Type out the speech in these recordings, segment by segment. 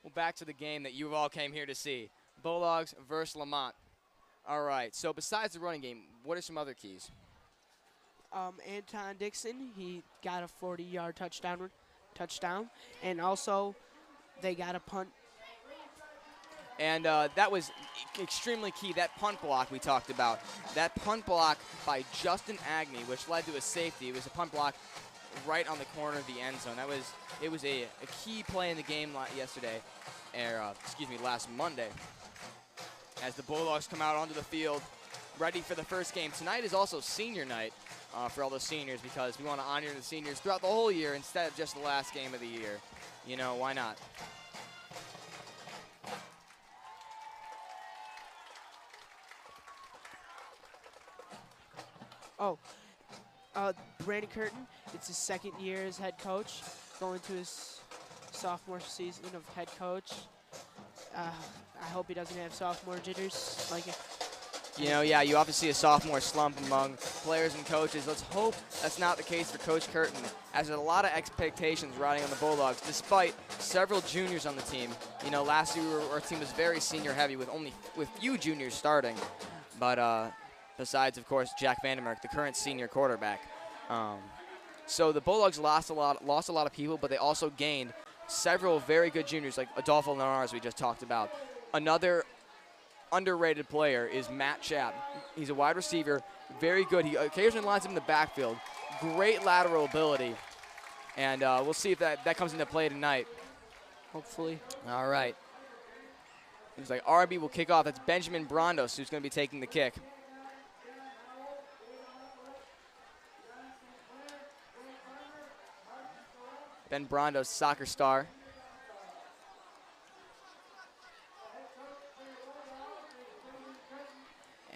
Well, back to the game that you all came here to see. Bulldogs versus Lemont. All right, so besides the running game, what are some other keys? Anton Dixon, he got a 40-yard touchdown, and also they got a punt. And that was extremely key, that punt block we talked about. That punt block by Justin Agnew, which led to a safety. It was a punt block right on the corner of the end zone. It was a key play in the game last Monday. As the Bulldogs come out onto the field, ready for the first game. Tonight is also senior night for all the seniors because we want to honor the seniors throughout the whole year instead of just the last game of the year. You know, why not? Brandon Curtin, it's his second year as head coach, going to his sophomore season of head coach. I hope he doesn't have sophomore jitters. You know, yeah, you often see a sophomore slump among players and coaches. Let's hope that's not the case for Coach Curtin, as there's a lot of expectations riding on the Bulldogs, despite several juniors on the team. You know, last year our team was very senior heavy with few juniors starting. But besides, of course, Jack Vandermerk, the current senior quarterback. So the Bulldogs lost a lot of people, but they also gained several very good juniors like Adolfo Linares we just talked about. Another underrated player is Matt Chapp. He's a wide receiver, very good. He occasionally lines up in the backfield. Great lateral ability. And we'll see if that comes into play tonight. Hopefully. All right. Looks like RB will kick off. That's Benjamin Brondos who's going to be taking the kick. Ben Brondos, soccer star.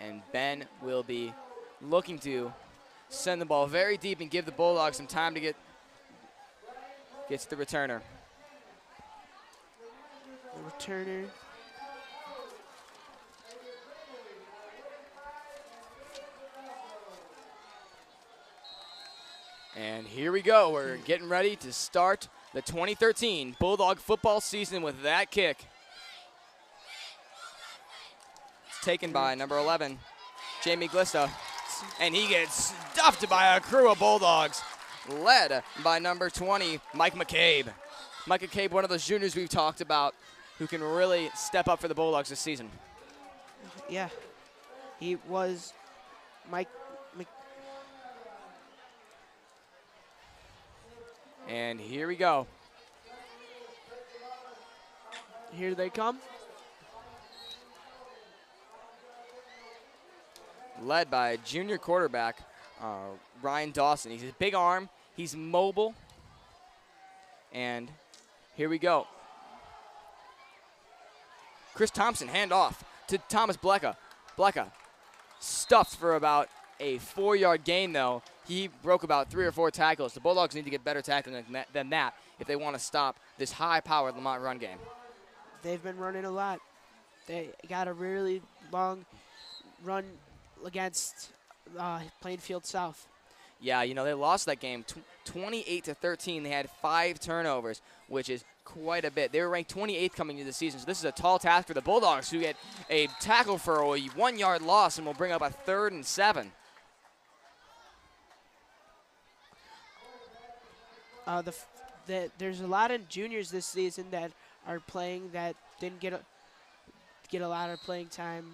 And Ben will be looking to send the ball very deep and give the Bulldogs some time to get to the returner. The returner. And here we go. We're getting ready to start the 2013 Bulldog football season with that kick. It's taken by number 11, Jamie Glista. And he gets stuffed by a crew of Bulldogs, led by number 20, Mike McCabe. Mike McCabe, one of those juniors we've talked about who can really step up for the Bulldogs this season. Yeah, he was And here we go. Here they come. Led by junior quarterback Ryan Dawson. He's a big arm. He's mobile. And here we go. Chris Thompson, handoff to Thomas Blecka. Blecka stuffed for about a 4-yard gain, though. He broke about 3 or 4 tackles. The Bulldogs need to get better tackling than that if they want to stop this high-powered Lemont run game. They've been running a lot. They got a really long run against Plainfield South. Yeah, you know, they lost that game 28-13. They had 5 turnovers, which is quite a bit. They were ranked 28th coming into the season, so this is a tall task for the Bulldogs, who get a tackle for a 1-yard loss and will bring up a 3rd and 7. There's a lot of juniors this season that are playing that didn't get a lot of playing time.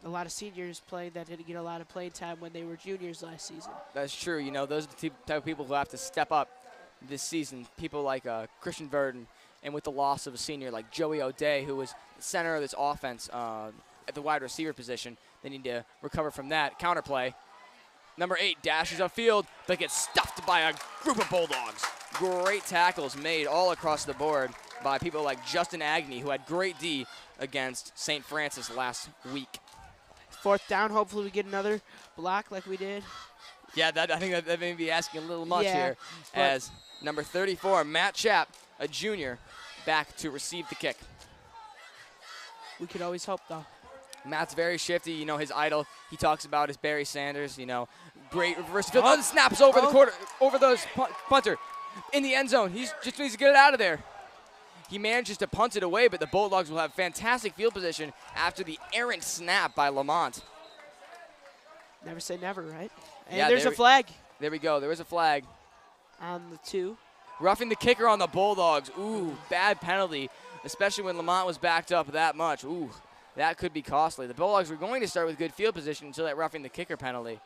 A lot of seniors playing that didn't get a lot of playing time when they were juniors last season. That's true. You know, those are the type of people who have to step up this season. People like Christian Verdon, and with the loss of a senior like Joey O'Day, who was the center of this offense at the wide receiver position, they need to recover from that. Counterplay. Number 8 dashes upfield, but gets stuffed by a group of Bulldogs. Great tackles made all across the board by people like Justin Agnew, who had great D against St. Francis last week. 4th down, hopefully we get another block like we did. Yeah, I think that may be asking a little much here, but as number 34, Matt Chapp, a junior, back to receive the kick. We could always hope, though. Matt's very shifty. You know, his idol, he talks about, is Barry Sanders. You know, great reverse field. Snaps over the punter in the end zone. He just needs to get it out of there. He manages to punt it away, but the Bulldogs will have fantastic field position after the errant snap by Lemont. Never say never, right? And Yeah, there's a flag. There we go. There is a flag. On the 2. Roughing the kicker on the Bulldogs. Ooh, bad penalty, especially when Lemont was backed up that much. Ooh, that could be costly. The Bulldogs were going to start with good field position until that roughing the kicker penalty.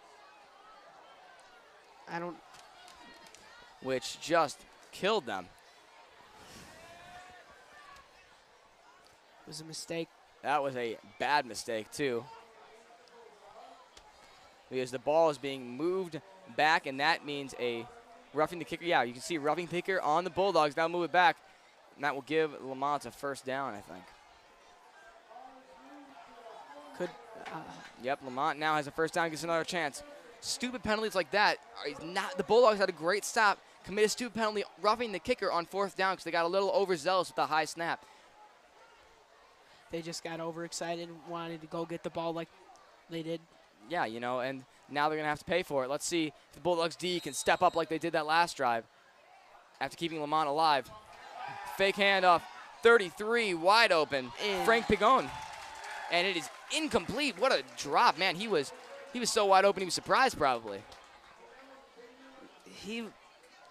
Which just killed them. It was a mistake. That was a bad mistake, too. Because the ball is being moved back, and that means a roughing the kicker. Yeah, you can see roughing the kicker on the Bulldogs. Now move it back, and that will give Lemont a first down, I think. Yep, Lemont now has a first down, gets another chance. Stupid penalties like that. The Bulldogs had a great stop, commit a stupid penalty, roughing the kicker on 4th down because they got a little overzealous with the high snap. They just got overexcited and wanted to go get the ball like they did. Yeah, you know, and now they're going to have to pay for it. Let's see if the Bulldogs D can step up like they did that last drive after keeping Lemont alive. Fake handoff, 33, wide open, Frank Pigone. And it is incomplete. What a drop, man. He was so wide open, he was surprised probably.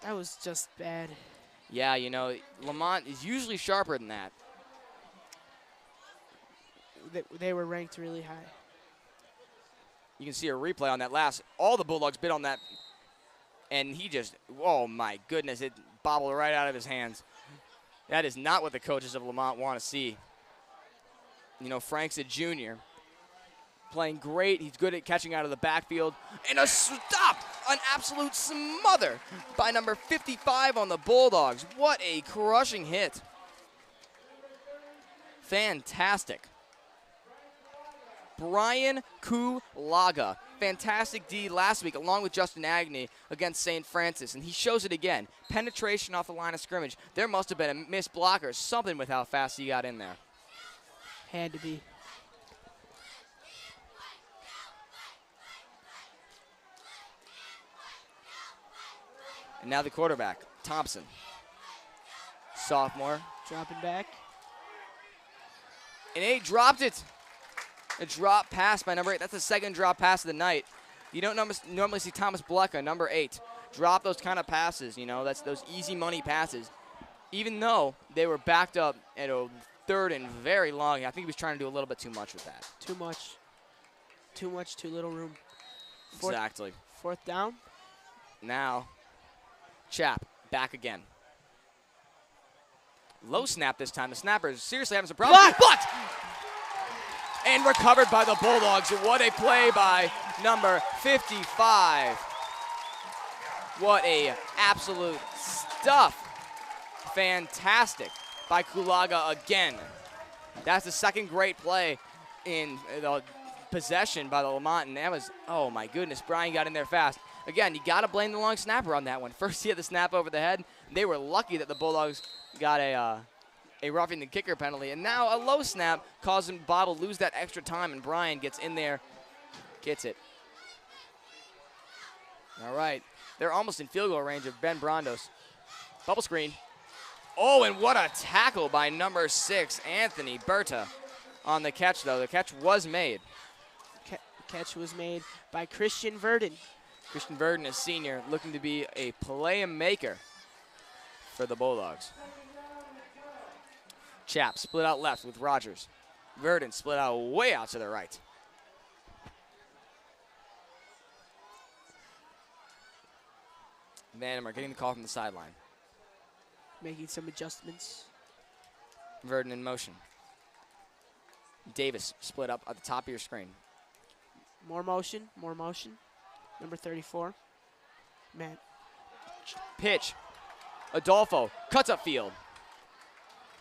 That was just bad. Yeah, you know, Lemont is usually sharper than that. They were ranked really high. You can see a replay on that last. All the Bulldogs bit on that. And he just, oh my goodness, it bobbled right out of his hands. That is not what the coaches of Lemont want to see. You know, Frank's a junior. Playing great. He's good at catching out of the backfield. And a stop! An absolute smother by number 55 on the Bulldogs. What a crushing hit. Fantastic. Brian Kulaga. Fantastic D last week along with Justin Agnew against St. Francis, and he shows it again. Penetration off the line of scrimmage. There must have been a missed block or something with how fast he got in there. Had to be. And now the quarterback, Thompson. Sophomore. Dropping back. And he dropped it. A drop pass by number 8. That's the second drop pass of the night. You don't normally see Thomas Blecka, number 8, drop those kind of passes. You know, that's those easy money passes. Even though they were backed up at a 3rd and very long, I think he was trying to do a little bit too much with that. Too much. Too much, too little room. Exactly. 4th down. Now, Chap back again. Low snap this time. The snapper is seriously having some problems. Blocked! And recovered by the Bulldogs. What a play by number 55. What a absolute stuff. Fantastic by Kulaga again. That's the second great play in the possession by the Lemont, and that was, oh my goodness, Brian got in there fast. Again, you got to blame the long snapper on that one. First he had the snap over the head. They were lucky that the Bulldogs got a roughing the kicker penalty, and now a low snap causing Bob to lose that extra time, and Brian gets in there, gets it. All right, they're almost in field goal range of Ben Brondos. Bubble screen. Oh, and what a tackle by number 6, Anthony Berta, on the catch, though. The catch was made. Catch was made by Christian Verdon. Christian Verdon is senior, looking to be a playmaker for the Bulldogs. Chap split out left with Rogers. Verdon split out way out to the right. Vandermeer getting the call from the sideline. Making some adjustments. Verdon in motion. Davis split up at the top of your screen. More motion, more motion. Number 34. Man. Pitch. Adolfo cuts up field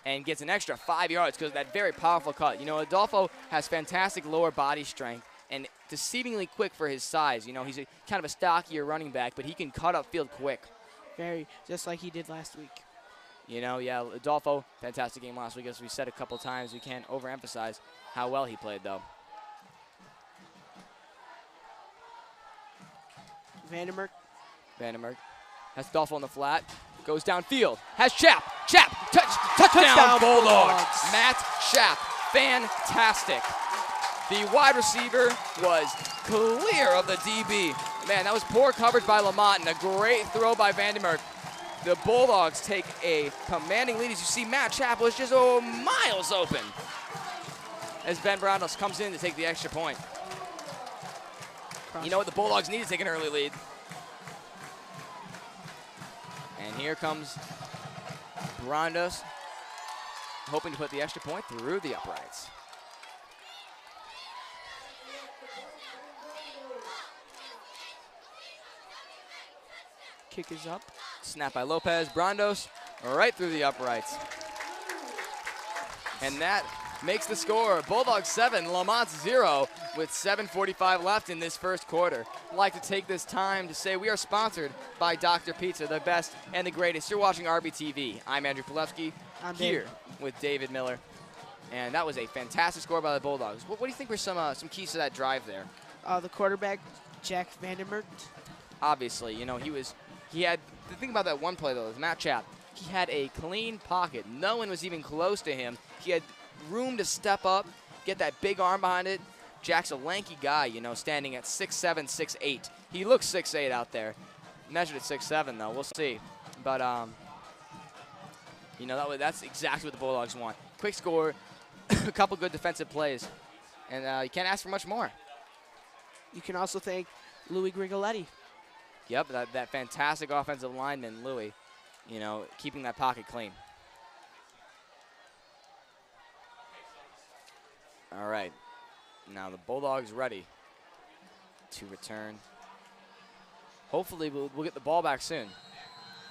and gets an extra 5 yards because of that very powerful cut. You know, Adolfo has fantastic lower body strength and deceivingly quick for his size. You know, he's kind of a stockier running back, but he can cut up field quick. Very, just like he did last week. You know, yeah, Adolfo, fantastic game last week. As we said a couple times, we can't overemphasize how well he played, though. Vandermeer has Adolfo on the flat, goes downfield, has Chap, touch, Touchdown, Bulldogs. Bulldogs. Matt Schaap, fantastic. The wide receiver was clear of the DB. Man, that was poor coverage by Lemont and a great throw by Vandermerk. The Bulldogs take a commanding lead. As you see, Matt Schaap was just miles open as Ben Brandos comes in to take the extra point. You know what? The Bulldogs need to take an early lead. And here comes Brandos, hoping to put the extra point through the uprights. Kick is up. Snap by Lopez. Brandos right through the uprights. And that makes the score Bulldogs 7, Lemont 0 with 7:45 left in this first quarter. I'd like to take this time to say we are sponsored by Dr. Pizza, the best and the greatest. You're watching RBTV. I'm Andrew Pilevsky here with David Miller. And that was a fantastic score by the Bulldogs. What do you think were some keys to that drive there? The quarterback, Jack Vandermerk. Obviously, you know, he had, the thing about that one play though, is Matt Schaap, he had a clean pocket. No one was even close to him. He had room to step up, get that big arm behind it. Jack's a lanky guy, you know, standing at 6'7", 6'8". He looks 6'8" out there. Measured at 6'7", though. We'll see. But, you know, that's exactly what the Bulldogs want. Quick score, a couple good defensive plays, and you can't ask for much more. You can also thank Louis Grigoletti. Yep, that fantastic offensive lineman, Louis, you know, keeping that pocket clean. All right, now the Bulldogs ready to return. Hopefully we'll get the ball back soon.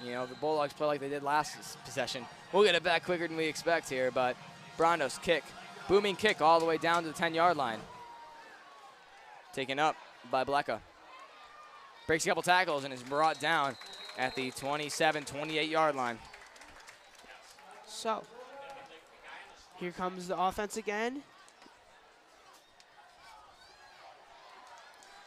You know, the Bulldogs play like they did last possession. We'll get it back quicker than we expect here, but Brandos kick, booming kick all the way down to the 10-yard line. Taken up by Blecka. Breaks a couple tackles and is brought down at the 27, 28-yard line. So, here comes the offense again.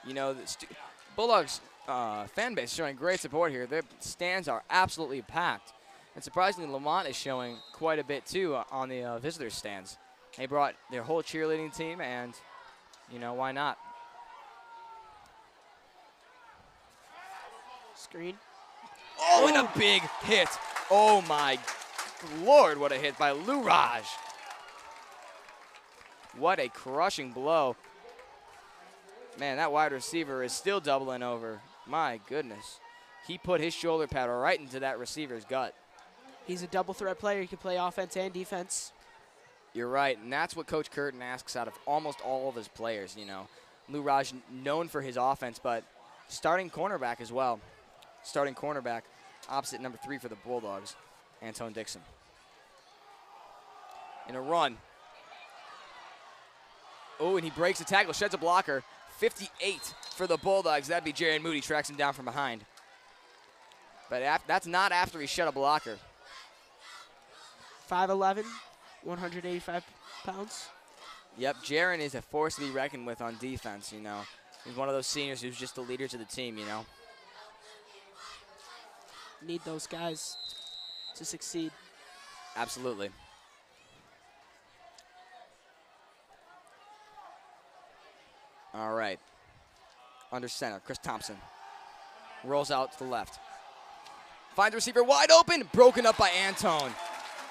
You know, the Bulldogs fan base is showing great support here. Their stands are absolutely packed. And surprisingly, Lemont is showing quite a bit, too, on the visitors' stands. They brought their whole cheerleading team, and, you know, why not? Screen. Oh, and a big hit. Oh, my Lord, what a hit by Lou Raj. What a crushing blow. Man, that wide receiver is still doubling over. My goodness. He put his shoulder pad right into that receiver's gut. He's a double threat player. He can play offense and defense. You're right, and that's what Coach Curtin asks out of almost all of his players, you know. Lou Raj known for his offense, but starting cornerback as well. Starting cornerback opposite number 3 for the Bulldogs, Antone Dixon. In a run. Oh, and he breaks a tackle, sheds a blocker. 58 for the Bulldogs. That'd be Jaron Moody, tracks him down from behind. But that's not after he shed a blocker. 5'11", 185 pounds. Yep, Jaron is a force to be reckoned with on defense, you know. He's one of those seniors who's just the leader to the team, you know. Need those guys to succeed. Absolutely. All right. Under center, Chris Thompson. Rolls out to the left. Finds the receiver wide open, broken up by Antone.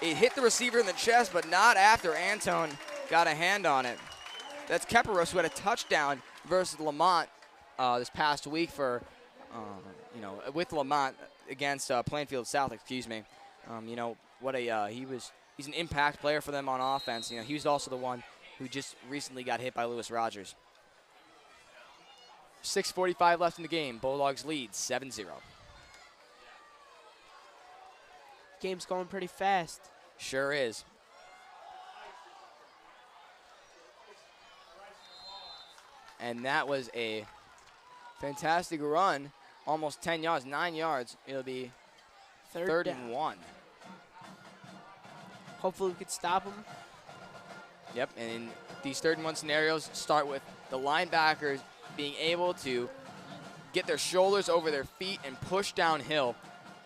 It hit the receiver in the chest, but not after Antone got a hand on it. That's Keperos, who had a touchdown versus Lemont this past week for, you know, with Lemont against Plainfield South, excuse me. You know, what a he's an impact player for them on offense. You know, he was also the one who just recently got hit by Lewis Rogers. 6:45 left in the game. Bulldogs lead 7-0. Game's going pretty fast. Sure is. And that was a fantastic run. Almost 10 yards, 9 yards. It'll be third and 1. Hopefully we could stop them. Yep, and in these 3rd and 1 scenarios start with the linebackers being able to get their shoulders over their feet and push downhill,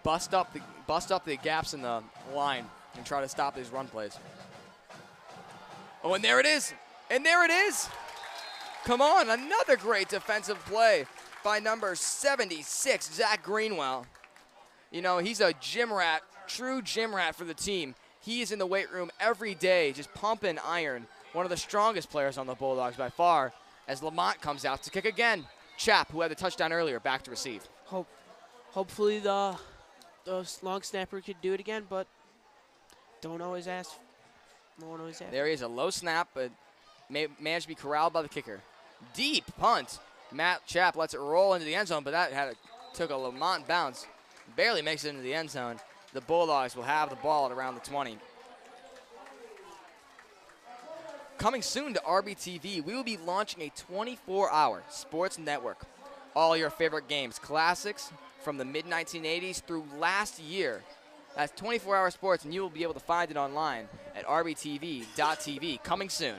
bust up the gaps in the line. and try to stop these run plays. Oh, and there it is. And there it is. Come on, another great defensive play by number 76, Zach Greenwell. You know, he's a gym rat, true gym rat for the team. He is in the weight room every day, just pumping iron. One of the strongest players on the Bulldogs by far, as Lemont comes out to kick again. Chap, who had the touchdown earlier, back to receive. Hopefully the long snapper could do it again, but don't always ask. No one always asks. There is a low snap, but managed to be corralled by the kicker. Deep punt. Matt Chap lets it roll into the end zone, but that took a Lemont bounce. Barely makes it into the end zone. The Bulldogs will have the ball at around the 20. Coming soon to RBTV, we will be launching a 24-hour sports network. All your favorite games, classics from the mid-1980s through last year. That's 24-hour sports, and you will be able to find it online at rbtv.tv. Coming soon.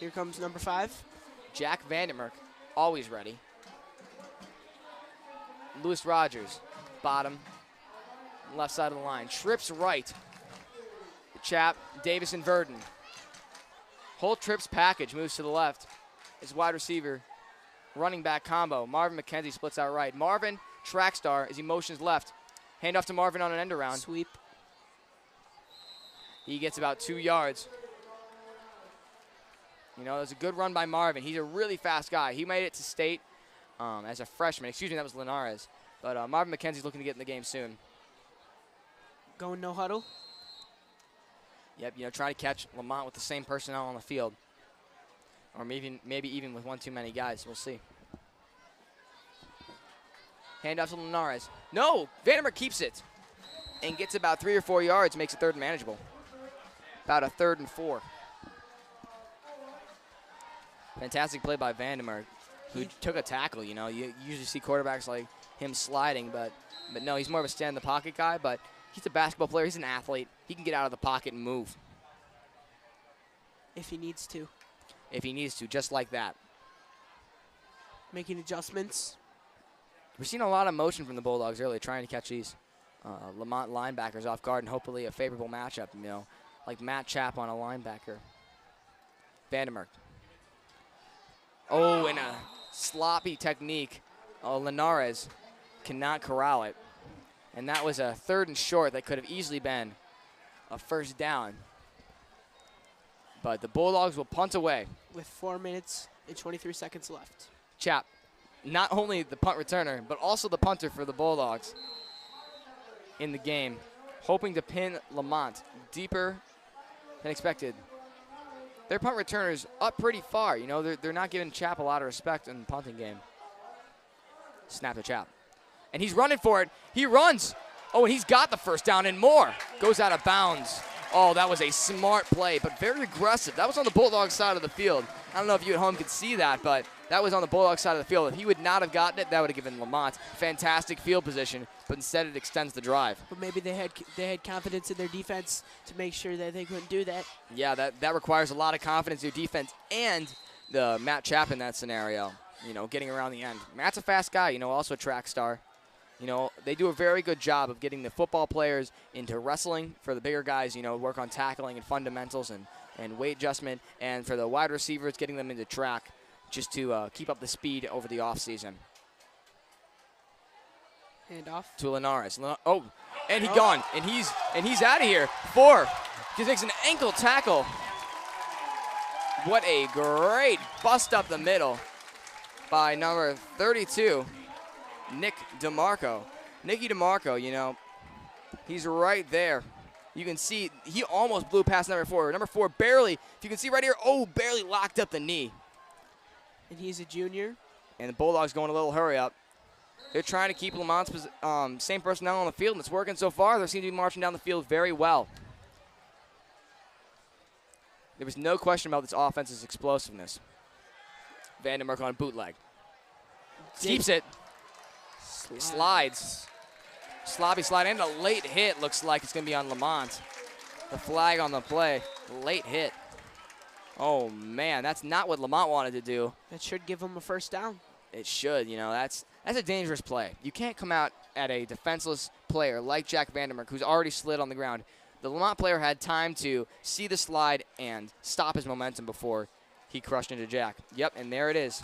Here comes number 5. Jack Vandermerk, always ready. Lewis Rogers, bottom, left side of the line. Trips right. Chap, Davis and Verdon. Whole trips package moves to the left. His wide receiver, running back combo. Marvin McKenzie splits out right. Marvin, track star, as he motions left. Hand off to Marvin on an end around. Sweep. He gets about 2 yards. You know, it was a good run by Marvin. He's a really fast guy. He made it to state as a freshman. Excuse me, that was Linares. But Marvin McKenzie's looking to get in the game soon. Going no huddle. Yep, you know, trying to catch Lemont with the same personnel on the field. Or maybe even with one too many guys. We'll see. Hand off to Linares. No! Vandermeer keeps it. And gets about 3 or 4 yards, makes it third and manageable. About a 3rd and 4. Fantastic play by Vandermeer, who took a tackle. You know, you usually see quarterbacks like him sliding, but no, he's more of a stand-in-the-pocket guy, but he's a basketball player. He's an athlete. He can get out of the pocket and move. If he needs to. If he needs to, just like that. Making adjustments. We've seen a lot of motion from the Bulldogs earlier, trying to catch these Lemont linebackers off guard, and hopefully a favorable matchup, you know, like Matt Chap on a linebacker. Vandermeer. Oh, and a sloppy technique. Linares cannot corral it. And that was a 3rd and short that could have easily been a first down. But the Bulldogs will punt away. With 4 minutes and 23 seconds left. Chap, not only the punt returner, but also the punter for the Bulldogs in the game, hoping to pin Lemont deeper than expected. Their punt returners up pretty far. You know, they're not giving Chap a lot of respect in the punting game. Snap to Chap. And he's running for it. He runs. Oh, and he's got the first down and more. Goes out of bounds. Oh, that was a smart play, but very aggressive. That was on the Bulldogs side of the field. I don't know if you at home could see that, but that was on the Bulldogs side of the field. If he would not have gotten it, that would have given Lemont fantastic field position, but instead it extends the drive. But maybe they had confidence in their defense to make sure that they couldn't do that. Yeah, that requires a lot of confidence in your defense and the Matt Chap in that scenario, you know, getting around the end. Matt's a fast guy, you know, also a track star. You know, they do a very good job of getting the football players into wrestling. For the bigger guys, you know, work on tackling and fundamentals and weight adjustment. And for the wide receivers, getting them into track just to keep up the speed over the offseason. Hand off. To Linares. Oh, and he's gone. And he's out of here. 4. He makes an ankle tackle. What a great bust up the middle by number 32. Nick DeMarco. Nicky DeMarco, you know, he's right there. You can see he almost blew past number 4. Number 4 barely, if you can see right here, barely locked up the knee. And he's a junior. And the Bulldogs going a little hurry up. They're trying to keep Lamont's same personnel on the field, and it's working so far. They seem to be marching down the field very well. There was no question about this offense's explosiveness. Vandermeer on a bootleg. Keeps it. Slides. Sloppy slide and a late hit. Looks like it's going to be on Lemont. The flag on the play. Late hit. Oh, man. That's not what Lemont wanted to do. That should give him a first down. It should. You know, that's a dangerous play. You can't come out at a defenseless player like Jack Vandermerk, who's already slid on the ground, the Lemont player had time to see the slide and stop his momentum before he crushed into Jack. Yep, and there it is.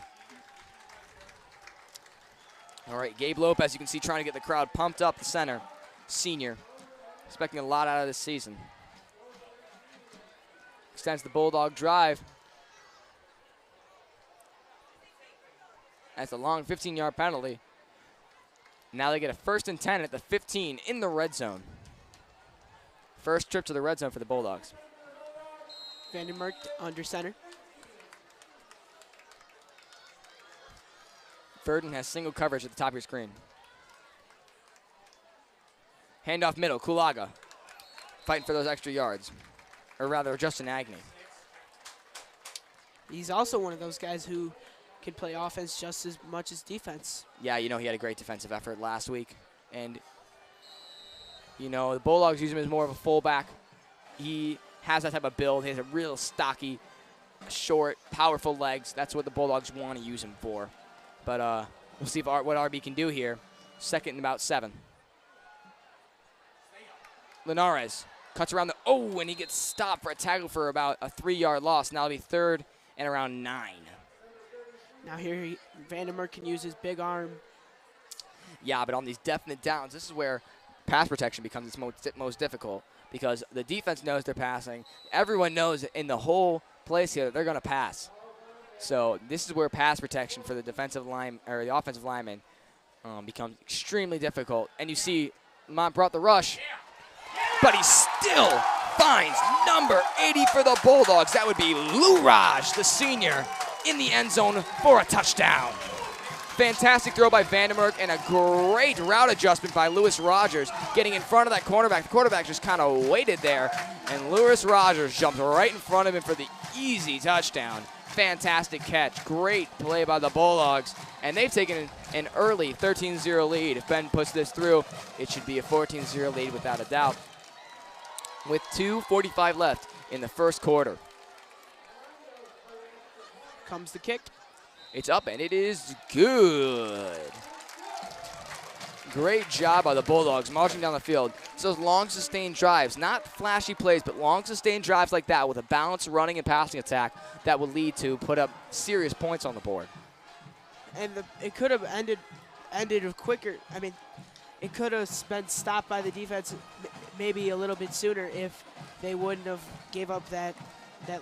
All right, Gabe Lopez, you can see trying to get the crowd pumped up the center. Senior, expecting a lot out of this season. Extends the Bulldog drive. That's a long 15-yard penalty. Now they get a 1st and 10 at the 15 in the red zone. First trip to the red zone for the Bulldogs. Vandermark under center. Verdon has single coverage at the top of your screen. Handoff middle, Kulaga. Fighting for those extra yards. Or rather, Justin Agnew. He's also one of those guys who can play offense just as much as defense. Yeah, you know, he had a great defensive effort last week. And, you know, the Bulldogs use him as more of a fullback. He has that type of build. He has a real stocky, short, powerful legs. That's what the Bulldogs want to use him for. But we'll see what RB can do here. 2nd and about 7. Linares cuts around and he gets stopped for a tackle for about a 3-yard loss. Now it'll be 3rd and around 9. Now here, Vandermark can use his big arm. Yeah, but on these definite downs, this is where pass protection becomes its most difficult because the defense knows they're passing. Everyone knows in the whole place here that they're going to pass. So this is where pass protection for the defensive line or the offensive lineman becomes extremely difficult. And you see Lemont brought the rush, but he still finds number 80 for the Bulldogs. That would be Lou Raj, the senior, in the end zone for a touchdown. Fantastic throw by Vandermark and a great route adjustment by Lewis Rogers getting in front of that quarterback. The quarterback just kind of waited there, and Lewis Rogers jumped right in front of him for the easy touchdown. Fantastic catch. Great play by the Bulldogs. And they've taken an early 13-0 lead. If Ben puts this through, it should be a 14-0 lead without a doubt. With 2:45 left in the first quarter. Comes the kick. It's up, and it is good. Great job by the Bulldogs marching down the field. It's those long, sustained drives, not flashy plays, but long, sustained drives like that with a balanced running and passing attack that will lead to put up serious points on the board. And it could have ended quicker. I mean, it could have been stopped by the defense maybe a little bit sooner if they wouldn't have gave up that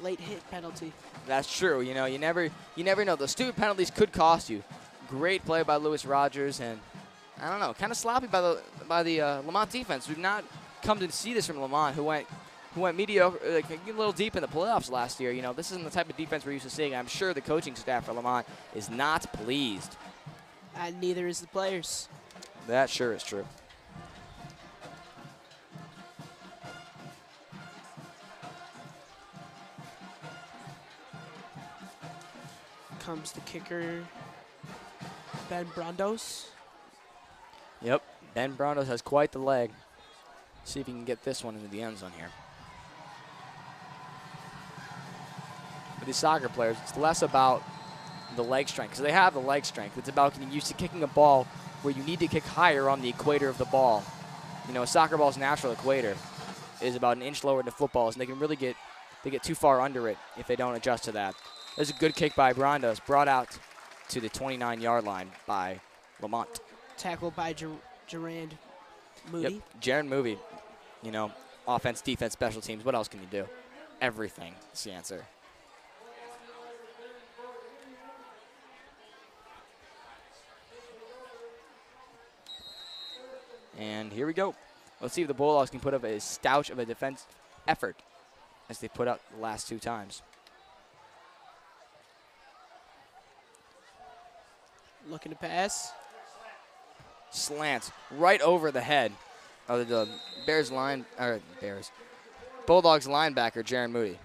late hit penalty. That's true. You know, you never know. Those stupid penalties could cost you. Great play by Lewis Rogers, and I don't know, kind of sloppy by the Lemont defense. We've not come to see this from Lemont, who went mediocre, like a little deep in the playoffs last year. You know, this isn't the type of defense we're used to seeing. I'm sure the coaching staff for Lemont is not pleased. And neither is the players. That sure is true. Comes the kicker, Ben Brandos. Yep, Ben Brandos has quite the leg. See if he can get this one into the end zone here. For these soccer players, it's less about the leg strength, because they have the leg strength. It's about getting used to kicking a ball where you need to kick higher on the equator of the ball. You know, a soccer ball's natural equator is about an inch lower than footballs, and they can really get too far under it if they don't adjust to that. There's a good kick by Brandos, brought out to the 29-yard line by Lemont. Tackled by Gerard Moody. Yep, Gerard Moody. You know, offense, defense, special teams. What else can you do? Everything is the answer. And here we go. Let's see if the Bulldogs can put up a stouch of a defense effort as they put up the last 2 times. Looking to pass. Slants right over the head of the Bulldogs linebacker, Jaron Moody.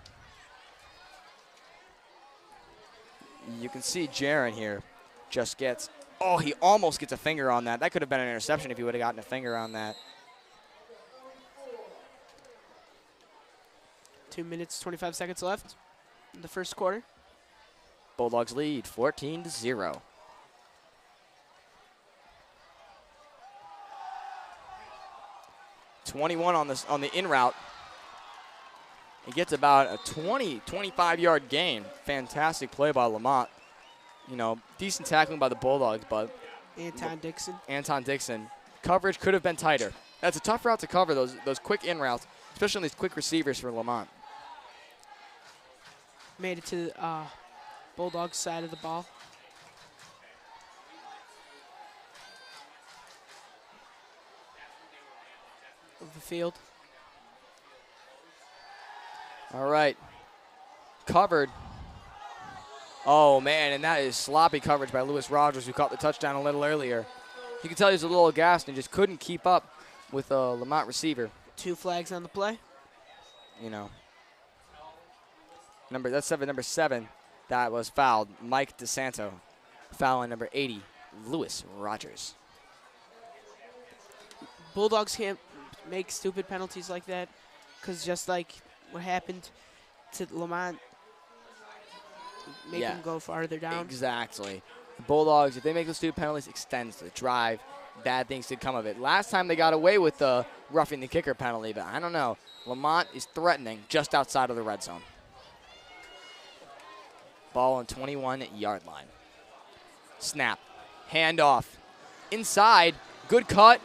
You can see Jaron here just gets, he almost gets a finger on that. That could have been an interception if he would have gotten a finger on that. 2 minutes, 25 seconds left in the first quarter. Bulldogs lead 14-0. 21 on the in route. He gets about a 25-yard gain. Fantastic play by Lemont. You know, decent tackling by the Bulldogs, but Anton Dixon. Coverage could have been tighter. That's a tough route to cover, those quick in routes, especially on these quick receivers for Lemont. Made it to the Bulldogs side of the ball. Of the field. All right. Covered. Oh, man, and that is sloppy coverage by Lewis Rogers, who caught the touchdown a little earlier. You can tell he was a little gassed and just couldn't keep up with a Lemont receiver. 2 flags on the play. You know. Number 7, that was fouled. Mike DeSanto. Foul on number 80, Lewis Rogers. Bulldogs can't make stupid penalties like that, because just like what happened to Lemont, make them go farther down. Exactly. The Bulldogs, if they make those stupid penalties, extends the drive. Bad things could come of it. Last time they got away with the roughing the kicker penalty, but I don't know. Lemont is threatening just outside of the red zone. Ball on 21-yard line. Snap. Handoff. Inside. Good cut.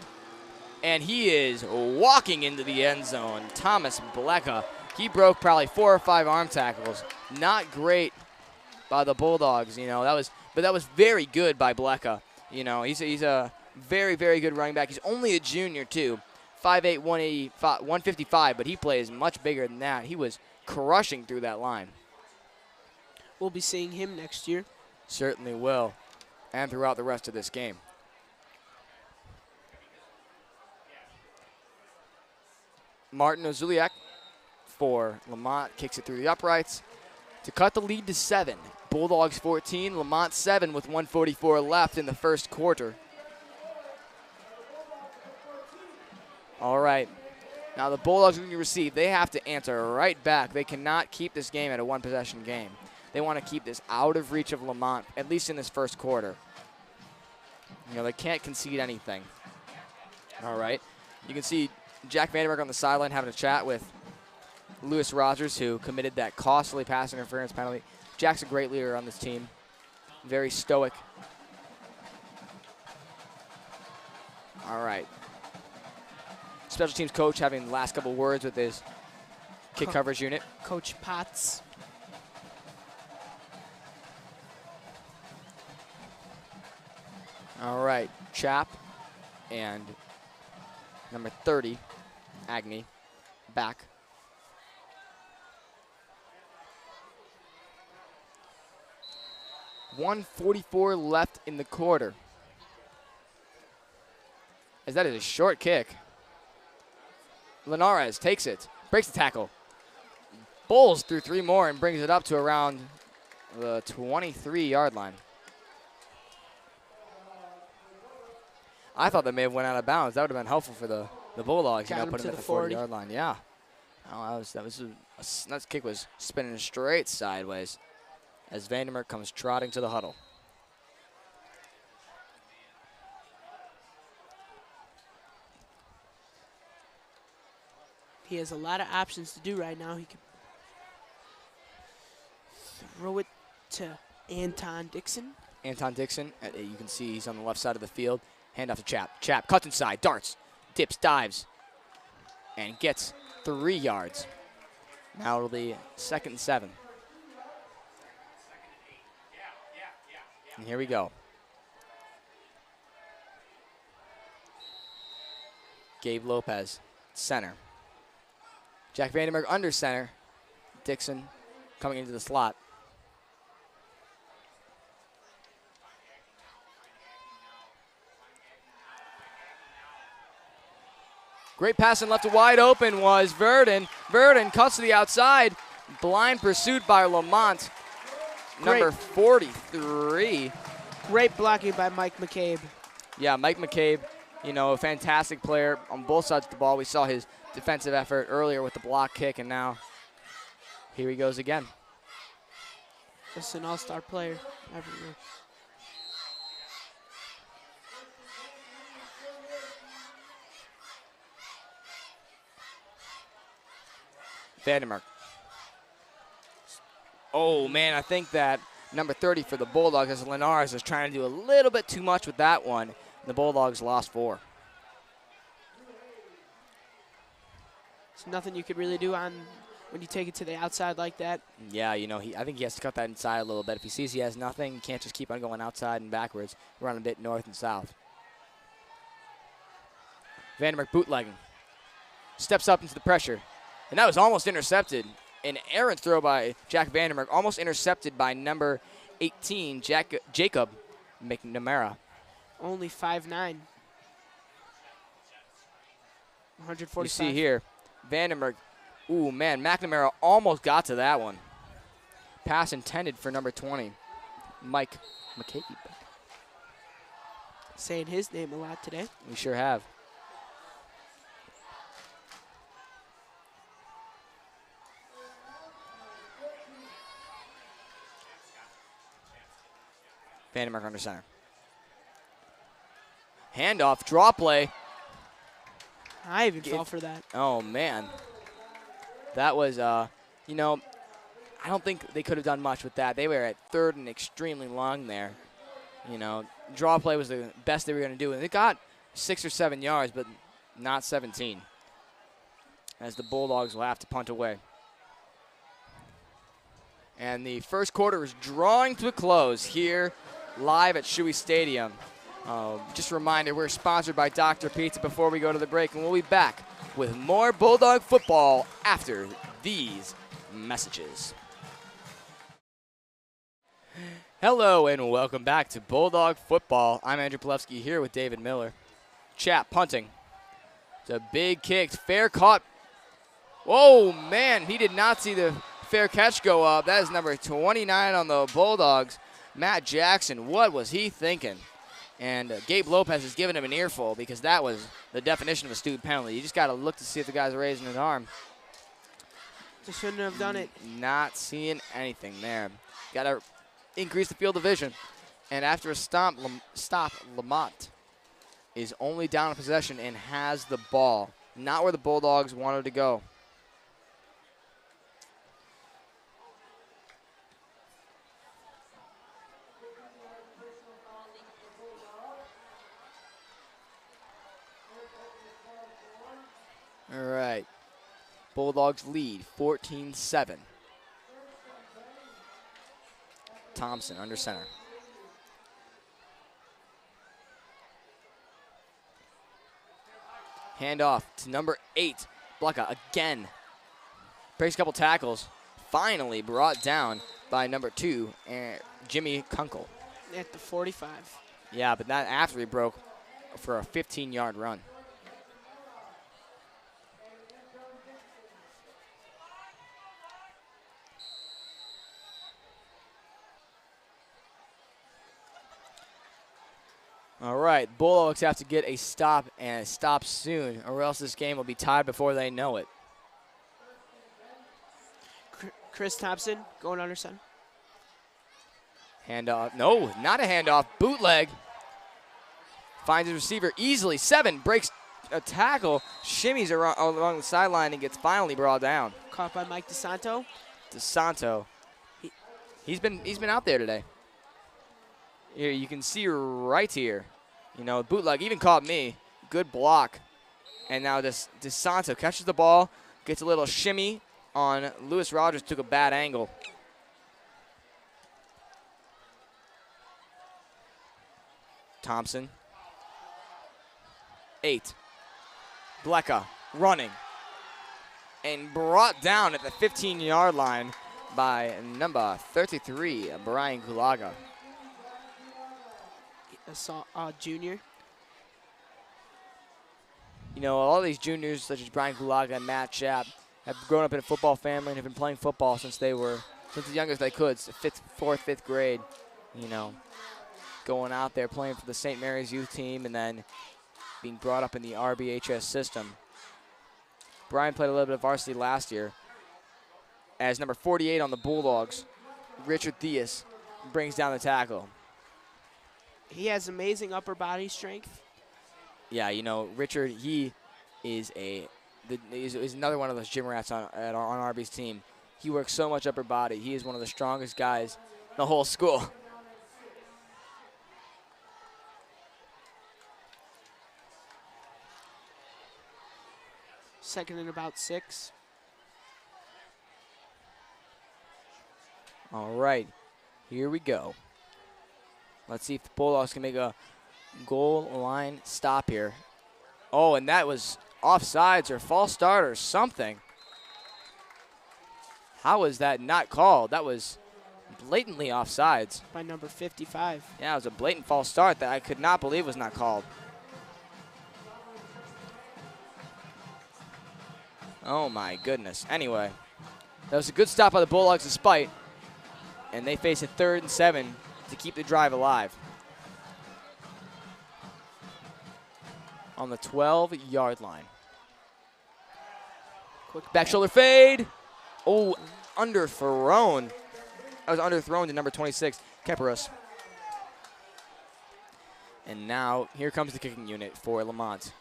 And he is walking into the end zone. Thomas Blecka. He broke probably 4 or 5 arm tackles. Not great by the Bulldogs, you know. That was very good by Blecka. You know, he's a very, very good running back. He's only a junior, too. 5'8", 155, but he plays much bigger than that. He was crushing through that line. We'll be seeing him next year. Certainly will, and throughout the rest of this game. Martin Ozuliak for Lemont kicks it through the uprights to cut the lead to 7. Bulldogs 14, Lemont 7 with 1:44 left in the first quarter. All right. Now the Bulldogs are going to receive. They have to answer right back. They cannot keep this game at a one-possession game. They want to keep this out of reach of Lemont, at least in this first quarter. You know, they can't concede anything. All right. You can see Jack Vandenberg on the sideline having a chat with Lewis Rogers, who committed that costly pass interference penalty. Jack's a great leader on this team. Very stoic. All right. Special teams coach having the last couple words with his kick coverage unit. Coach Potts. All right, Chap and number 30, Agnew, back. .144 left in the quarter. As that is a short kick. Linares takes it, breaks the tackle, bowls through 3 more and brings it up to around the 23-yard line. I thought that may have went out of bounds. That would have been helpful for the Bulldogs, put him at the 40-yard line. Yeah. Oh, that kick was spinning straight sideways as Vandermeer comes trotting to the huddle. He has a lot of options to do right now. He can throw it to Anton Dixon. Anton Dixon, you can see he's on the left side of the field. Hand off to Chap. Chap cuts inside, darts, dips, dives, and gets 3 yards. Now it'll be 2nd and 7. And here we go. Gabe Lopez, center. Jack Vandenberg under center. Dixon coming into the slot. Great pass and left it wide open was Verdon. Verdon cuts to the outside. Blind pursuit by Lemont. Number 43. Great blocking by Mike McCabe. Yeah, Mike McCabe, a fantastic player on both sides of the ball. We saw his defensive effort earlier with the block kick, and now here he goes again. Just an all-star player everywhere. Vandermark. Oh, man, I think that number 30 for the Bulldogs, as Linares, is trying to do a little bit too much with that one. The Bulldogs lost 4. There's nothing you could really do on when you take it to the outside like that. Yeah, you know, I think he has to cut that inside a little bit. If he sees he has nothing, he can't just keep on going outside and backwards, run a bit north and south. Vandermark bootlegging. Steps up into the pressure. And that was almost intercepted. An errant throw by Jack Vandermark, almost intercepted by number 18, Jacob McNamara. Only 5'9". 145. You see here, Vandermark. Ooh, man, McNamara almost got to that one. Pass intended for number 20, Mike McCabe. Saying his name a lot today. We sure have. Vandermark under center. Handoff, draw play. I even fell for that. Oh, man. That was, you know, I don't think they could have done much with that. They were at third and extremely long there. You know, draw play was the best they were going to do. And they got 6 or 7 yards, but not 17, as the Bulldogs will have to punt away. And the first quarter is drawing to a close here live at Shuey Stadium. Just a reminder, we're sponsored by Dr. Pizza before we go to the break, and we'll be back with more Bulldog football after these messages. Hello and welcome back to Bulldog football. I'm Andrew Palevsky here with David Miller. Chap punting. It's a big kick, fair caught. Whoa, man, he did not see the fair catch go up. That is number 29 on the Bulldogs, Matt Jackson. What was he thinking? And Gabe Lopez has given him an earful because that was the definition of a stupid penalty. You just got to look to see if the guy's raising his arm. Just shouldn't have done it. Not seeing anything there. Got to increase the field of vision. And after a stop, Lemont is only down in possession and has the ball. Not where the Bulldogs wanted to go. All right. Bulldogs lead 14-7. Thompson under center. Handoff to number 8. Blecka again. Breaks a couple tackles. Finally brought down by number 2, Jimmy Kunkel. At the 45. Yeah, but not after he broke for a 15-yard run. All right, Bulldogs have to get a stop, and a stop soon, or else this game will be tied before they know it. Chris Thompson going under center. Handoff. No, not a handoff. Bootleg. Finds his receiver easily. 7 breaks a tackle, shimmies along the sideline, and gets finally brought down. Caught by Mike DeSanto. DeSanto. He's been out there today. Here, you can see right here, you know, bootleg even caught me. Good block. And now DeSanto catches the ball, gets a little shimmy on Lewis Rogers, took a bad angle. Thompson. 8. Blecka running. And brought down at the 15-yard line by number 33, Brian Gulaga. Junior. You know, all these juniors, such as Brian Gulaga and Matt Chapp, have grown up in a football family and have been playing football since the youngest they could, fourth, fifth grade. You know, going out there playing for the St. Mary's youth team and then being brought up in the RBHS system. Brian played a little bit of varsity last year as number 48 on the Bulldogs. Richard Theus brings down the tackle. He has amazing upper body strength. Yeah, you know, Richard, he is a He's another one of those gym rats on RB's team. He works so much upper body. He is one of the strongest guys in the whole school. Second and about 6. All right, here we go. Let's see if the Bulldogs can make a goal line stop here. Oh, and that was offsides or false start or something. How was that not called? That was blatantly offsides. By number 55. Yeah, it was a blatant false start that I could not believe was not called. Oh, my goodness. Anyway, that was a good stop by the Bulldogs despite, and they face a 3rd and 7 to keep the drive alive. On the 12-yard line. Quick back shoulder fade. Oh, underthrown. That was underthrown to number 26, Keperos. And now here comes the kicking unit for Lemont.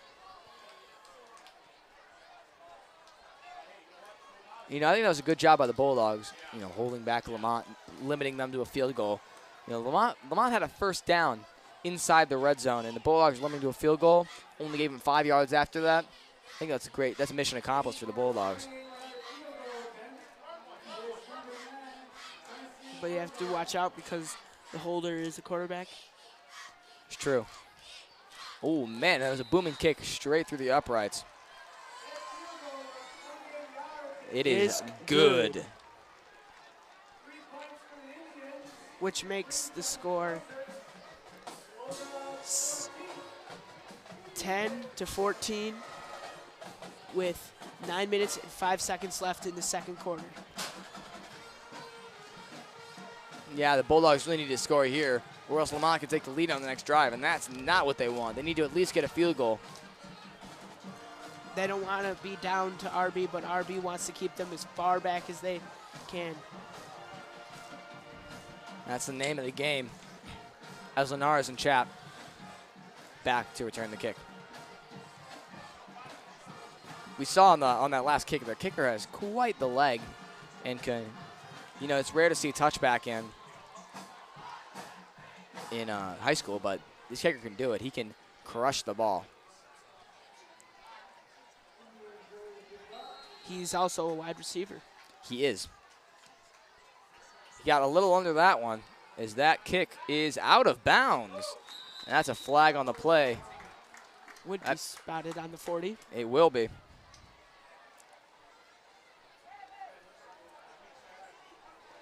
You know, I think that was a good job by the Bulldogs, you know, holding back Lemont, limiting them to a field goal. You know, Lemont had a first down inside the red zone, and the Bulldogs limiting to a field goal, only gave him 5 yards after that. I think that's great. That's a mission accomplished for the Bulldogs. But you have to watch out because the holder is a quarterback. It's true. Oh, man, that was a booming kick straight through the uprights. It is good. Which makes the score 10-14 with 9 minutes and 5 seconds left in the second quarter. Yeah, the Bulldogs really need to score here, or else Lemont can take the lead on the next drive, and that's not what they want. They need to at least get a field goal. They don't want to be down to RB, but RB wants to keep them as far back as they can. That's the name of the game. As Linares and Chap back to return the kick. We saw on that last kick, the kicker has quite the leg and can, you know, it's rare to see a touchback in high school, but this kicker can do it. He can crush the ball. He's also a wide receiver. He is. He got a little under that one as that kick is out of bounds. And that's a flag on the play. Would be spotted on the 40. It will be.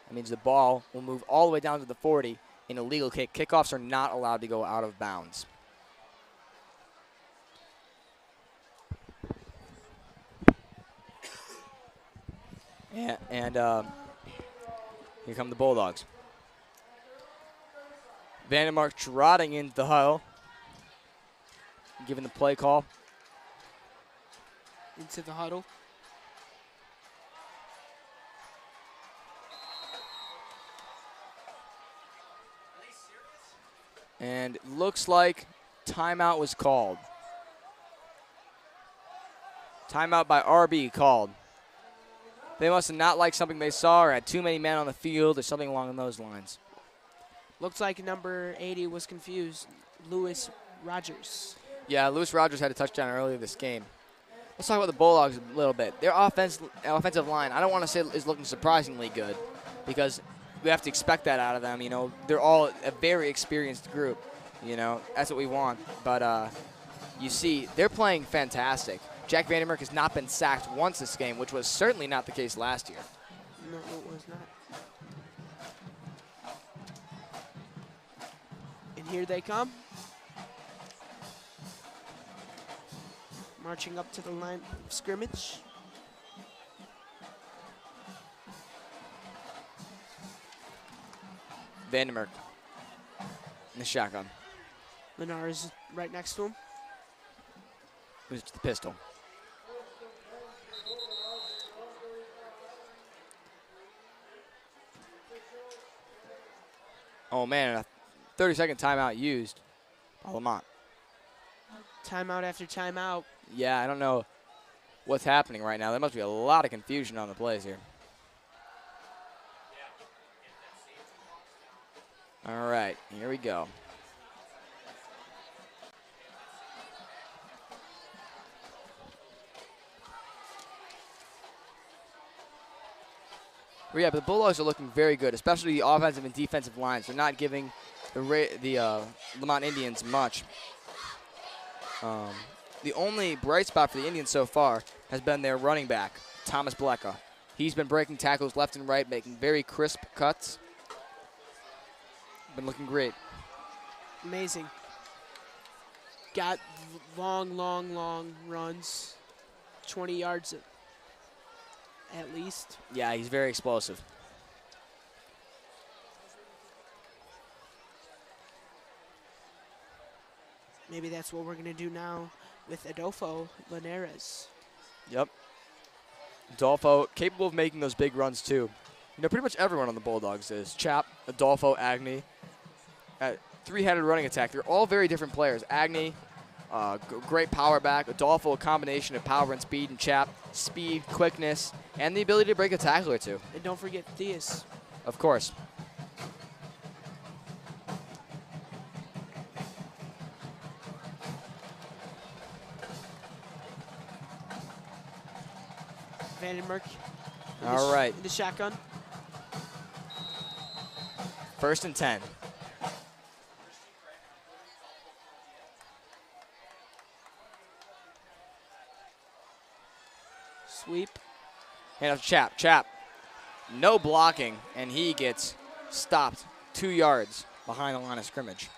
That means the ball will move all the way down to the 40 in a legal kick. Kickoffs are not allowed to go out of bounds. Yeah, and here come the Bulldogs. Vandermark trotting into the huddle, giving the play call. Into the huddle. And looks like timeout was called. Timeout by RB called. They must have not liked something they saw or had too many men on the field or something along those lines. Looks like number 80 was confused. Lewis Rogers. Yeah, Lewis Rogers had a touchdown earlier this game. Let's talk about the Bulldogs a little bit. Their offensive line, I don't want to say is looking surprisingly good because we have to expect that out of them. You know, they're all a very experienced group. You know, that's what we want. But you see, they're playing fantastic. Jack Vandermark has not been sacked once this game, which was certainly not the case last year. No, it was not. And here they come. Marching up to the line of scrimmage. Vandermark in the shotgun. Linares right next to him. Who's the pistol? Oh, man, a 30-second timeout used by Lemont. Timeout after timeout. Yeah, I don't know. what's happening right now. There must be a lot of confusion on the plays here. All right, here we go. Well, yeah, but the Bulldogs are looking very good, especially the offensive and defensive lines. They're not giving the Lemont Indians much. The only bright spot for the Indians so far has been their running back, Thomas Blecka. He's been breaking tackles left and right, making very crisp cuts. Been looking great. Amazing. Got long runs, 20 yards at least. Yeah, he's very explosive. Maybe that's what we're going to do now with Adolfo Linares. Yep. Adolfo, capable of making those big runs too. You know, pretty much everyone on the Bulldogs is. Chap, Adolfo, Agnew. Three-headed running attack. They're all very different players. Agnew, great power back. Adolfo, a combination of power and speed. And Chap, speed, quickness, and the ability to break a tackle or two. And don't forget Theus. Of course. Vandenberg. All right. The shotgun. 1st and 10. Sweep. Hand off to Chap. Chap, no blocking, and he gets stopped 2 yards behind the line of scrimmage.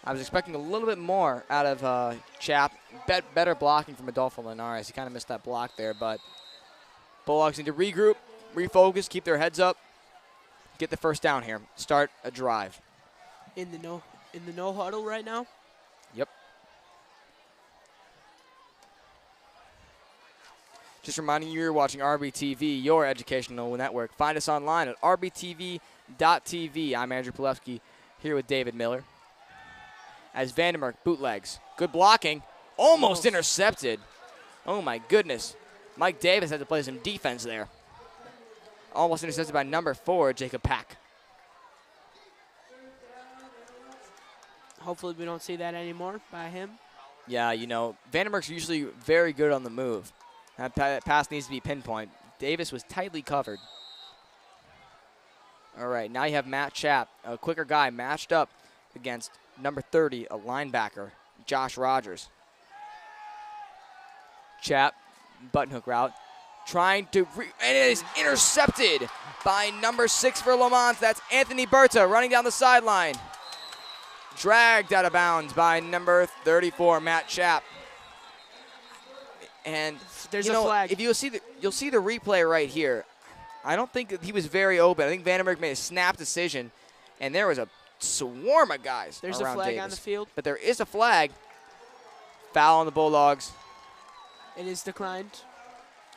I was expecting a little bit more out of Chap. Better blocking from Adolfo Linares. He kind of missed that block there, but Bulldogs need to regroup, refocus, keep their heads up, get the first down here, start a drive. In the no huddle right now. Yep. Just reminding you, you're watching RBTV, your educational network. Find us online at rbtv.tv. I'm Andrew Pilewski, here with David Miller. As Vandenberg bootlegs. Good blocking. Almost intercepted. Oh, my goodness. Mike Davis had to play some defense there. Almost intercepted by number 4, Jacob Pack. Hopefully we don't see that anymore by him. Yeah, you know, Vandenberg's usually very good on the move. That pass needs to be pinpoint. Davis was tightly covered. All right, now you have Matt Chap, a quicker guy, matched up against number 30, a linebacker, Josh Rogers. Chap, button hook route, trying to, and it is intercepted by number 6 for Lemont. That's Anthony Berta running down the sideline. Dragged out of bounds by number 34, Matt Chap. And there's a flag. If you'll see the replay right here. I don't think that he was very open. I think Vandenberg made a snap decision, and there was a swarm of guys There's around a flag Davis. on the field. But there is a flag. Foul on the Bulldogs. It is declined.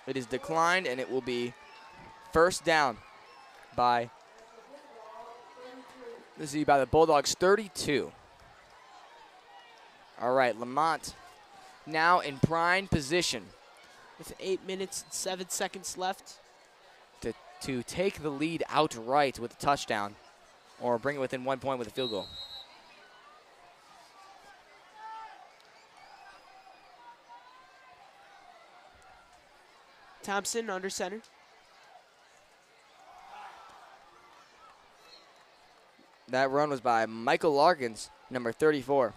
It is declined, and it will be first down by the Bulldogs 32. All right, Lemont now in prime position with 8 minutes and 7 seconds left to take the lead outright with a touchdown or bring it within 1 point with a field goal. Thompson under center. That run was by Michael Larkins, number 34.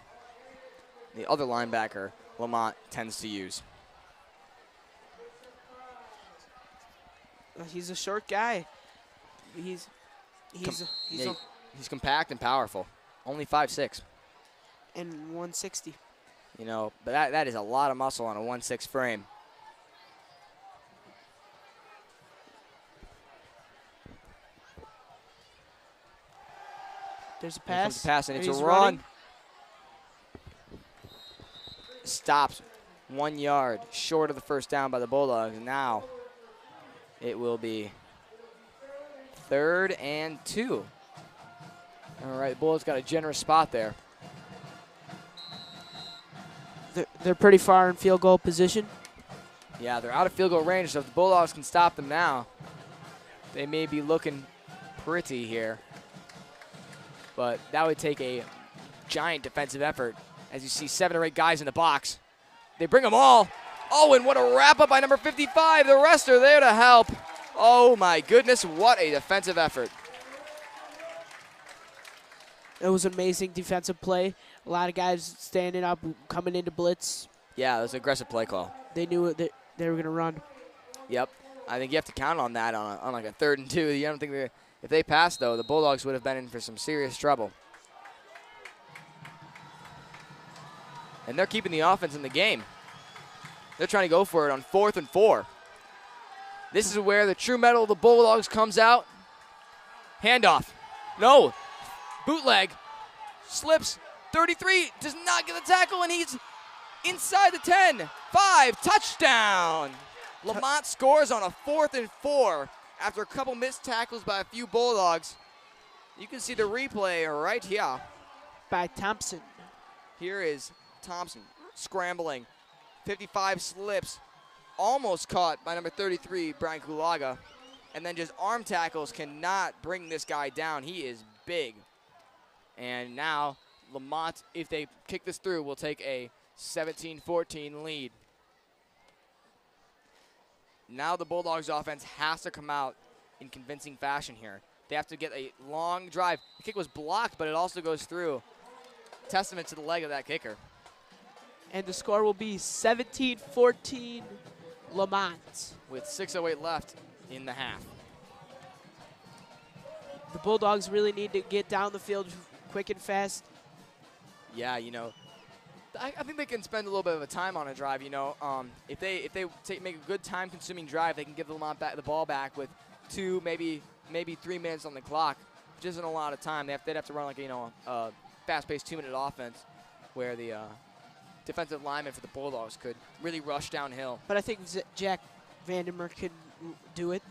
The other linebacker Lemont tends to use. He's a short guy. He's compact and powerful. Only 5'6". And 160. You know, but that is a lot of muscle on a 1'6" frame. There's a pass. Here comes the pass, and it's a run. Running. Stops 1 yard short of the first down by the Bulldogs. And now it will be 3rd and 2. All right, Bulldogs got a generous spot there. They're pretty far in field goal position. Yeah, they're out of field goal range, so if the Bulldogs can stop them now, they may be looking pretty here. But that would take a giant defensive effort. As you see 7 or 8 guys in the box. They bring them all. Oh, and what a wrap-up by number 55. The rest are there to help. Oh, my goodness, what a defensive effort. It was an amazing defensive play. A lot of guys standing up, coming into blitz. Yeah, it was an aggressive play call. They knew that they were going to run. Yep. I think you have to count on that on like a 3rd and 2. You don't think if they passed, though, the Bulldogs would have been in for some serious trouble. And they're keeping the offense in the game. They're trying to go for it on 4th and 4. This is where the true mettle of the Bulldogs comes out. Handoff. No. Bootleg. Slips. 33. Does not get the tackle, and he's inside the 10. 5. Touchdown. Lemont scores on a 4th and 4 after a couple missed tackles by a few Bulldogs. You can see the replay right here. By Thompson. Here is Thompson scrambling. 55 slips. Almost caught by number 33, Brian Kulaga. And then just arm tackles cannot bring this guy down. He is big. And now Lemont, if they kick this through, will take a 17-14 lead. Now the Bulldogs offense has to come out in convincing fashion here. They have to get a long drive. The kick was blocked, but it also goes through. Testament to the leg of that kicker. And the score will be 17-14 Lemont. With 6:08 left in the half. The Bulldogs really need to get down the field quick and fast. Yeah, you know, I think they can spend a little bit of a time on a drive. You know, if they make a good time-consuming drive, they can give the Lemont the ball back with 2, maybe 3 minutes on the clock, which isn't a lot of time. They'd have to run like a fast-paced 2-minute offense, where the defensive lineman for the Bulldogs could really rush downhill. But I think Jack Vandermeer can do it.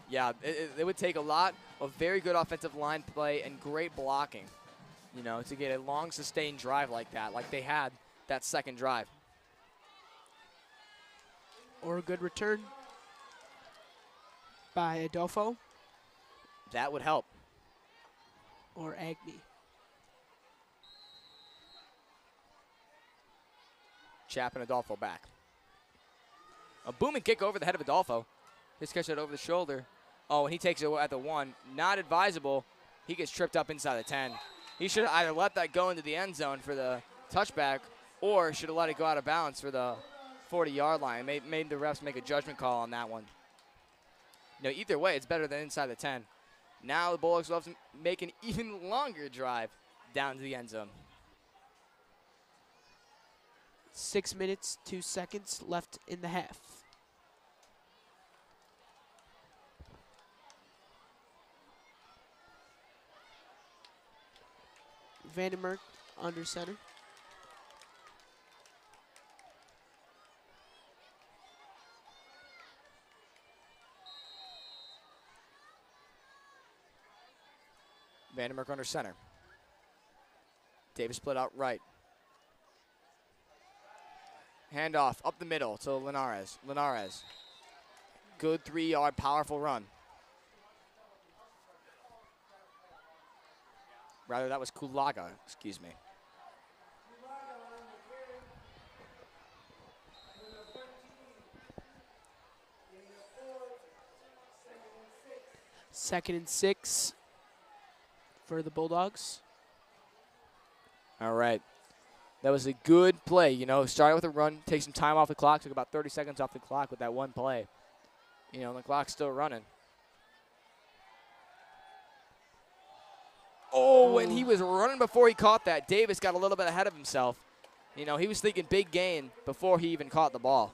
Yeah, it would take a lot of very good offensive line play and great blocking, you know, to get a long, sustained drive like that, like they had that second drive. Or a good return by Adolfo. That would help. Or Agnew. Chapin Adolfo back. A booming kick over the head of Adolfo. His catch it over the shoulder. Oh, and he takes it at the 1. Not advisable. He gets tripped up inside the 10. He should have either let that go into the end zone for the touchback or should have let it go out of bounds for the 40-yard line. Made the refs make a judgment call on that one. You know, either way, it's better than inside the 10. Now the Bulldogs will have to make an even longer drive down to the end zone. 6 minutes, 2 seconds left in the half. Vandermeer under center. Vandermeer under center. Davis split out right. Handoff up the middle to Linares. Linares. Good 3-yard powerful run. Rather, that was Kulaga, excuse me. Second and 6 for the Bulldogs. All right. That was a good play. You know, started with a run, take some time off the clock, took about 30 seconds off the clock with that one play. You know, the clock's still running. Oh, and he was running before he caught that. Davis got a little bit ahead of himself. You know, he was thinking big gain before he even caught the ball.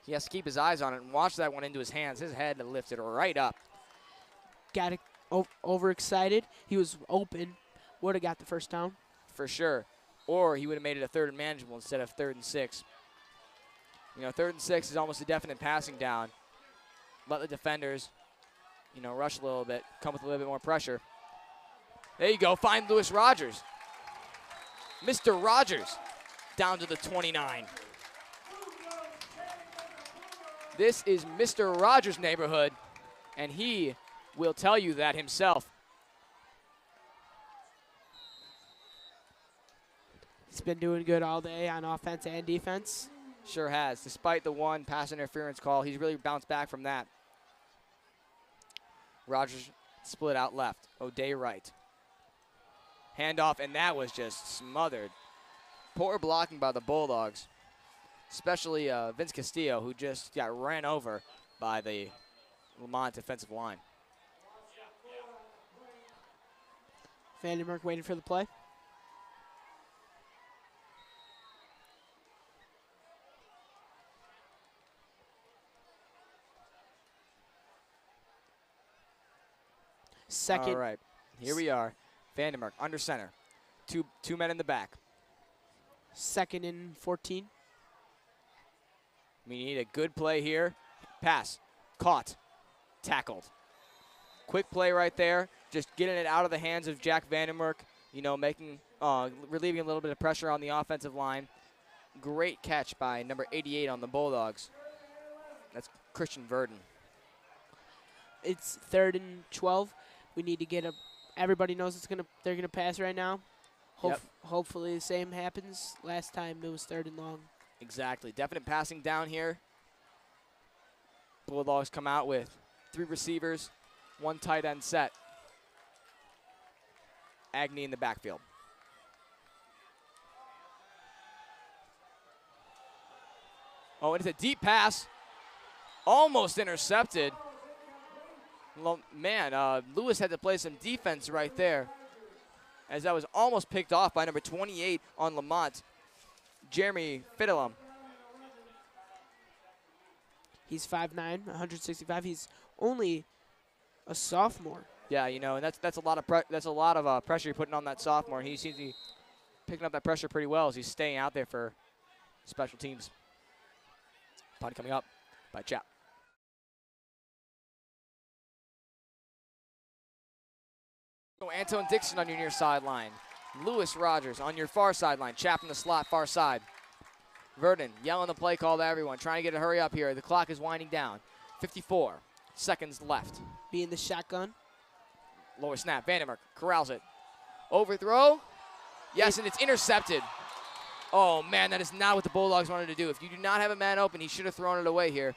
He has to keep his eyes on it and watch that one into his hands. His head lifted right up. Got it overexcited. He was open. Would have got the first down. For sure. Or he would have made it a 3rd and manageable instead of 3rd and 6. You know, 3rd and 6 is almost a definite passing down. Let the defenders, you know, rush a little bit, come with a little bit more pressure. There you go. Find Lewis Rogers. Mr. Rogers. down to the 29. This is Mr. Rogers' neighborhood, and he will tell you that himself. He's been doing good all day on offense and defense. Sure has. Despite the one pass interference call, he's really bounced back from that. Rogers split out left. O'Day right. Handoff, and that was just smothered. Poor blocking by the Bulldogs, especially Vince Castillo, who just got ran over by the Lemont defensive line. Vandenberg waiting for the play. Second. All right, here we are. Vandenberg under center. Two men in the back. 2nd and 14. We need a good play here. Pass. Caught. Tackled. Quick play right there. Just getting it out of the hands of Jack Vandenberg. You know, relieving a little bit of pressure on the offensive line. Great catch by number 88 on the Bulldogs. That's Christian Verdon. It's 3rd and 12. We need to get a. Everybody knows they're gonna pass right now. Hopefully the same happens. Last time it was 3rd and long. Exactly. Definite passing down here. Bulldogs come out with 3 receivers, 1 tight end set. Agnew in the backfield. Oh, and it's a deep pass. Almost intercepted. Man, Lewis had to play some defense right there, as that was almost picked off by number 28 on Lemont, Jeremy Fidelum. He's 5'9", 165. He's only a sophomore. Yeah, you know, and that's a lot of pressure you're putting on that sophomore. He seems to be picking up that pressure pretty well as he's staying out there for special teams. Punt coming up by Chap. So Anton Dixon on your near sideline. Lewis Rogers on your far sideline. Chap in the slot, far side. Verdon yelling the play call to everyone, trying to get a hurry up here. The clock is winding down. 54 seconds left. Being the shotgun. Lower snap. Vandenberg corrals it. Overthrow. Yes, and it's intercepted. Oh, man, that is not what the Bulldogs wanted to do. If you do not have a man open, he should have thrown it away here.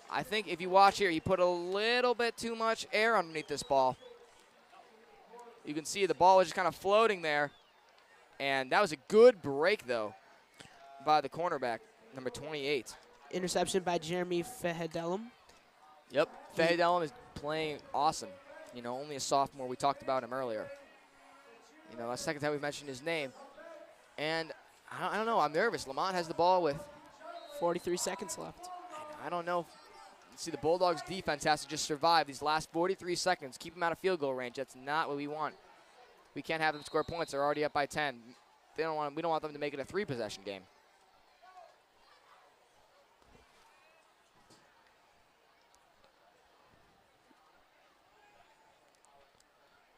I think if you watch here, he put a little bit too much air underneath this ball. You can see the ball was just kind of floating there. And that was a good break, though, by the cornerback, number 28. Interception by Jeremy Fidelum. Yep, Fidelum is playing awesome. You know, only a sophomore. We talked about him earlier. You know, that's the second time we've mentioned his name. And I don't know, I'm nervous. Lemont has the ball with 43 seconds left. I don't know. See, the Bulldogs defense has to just survive these last 43 seconds, keep them out of field goal range. That's not what we want. We can't have them score points. They're already up by 10. We don't want them to make it a 3-possession game.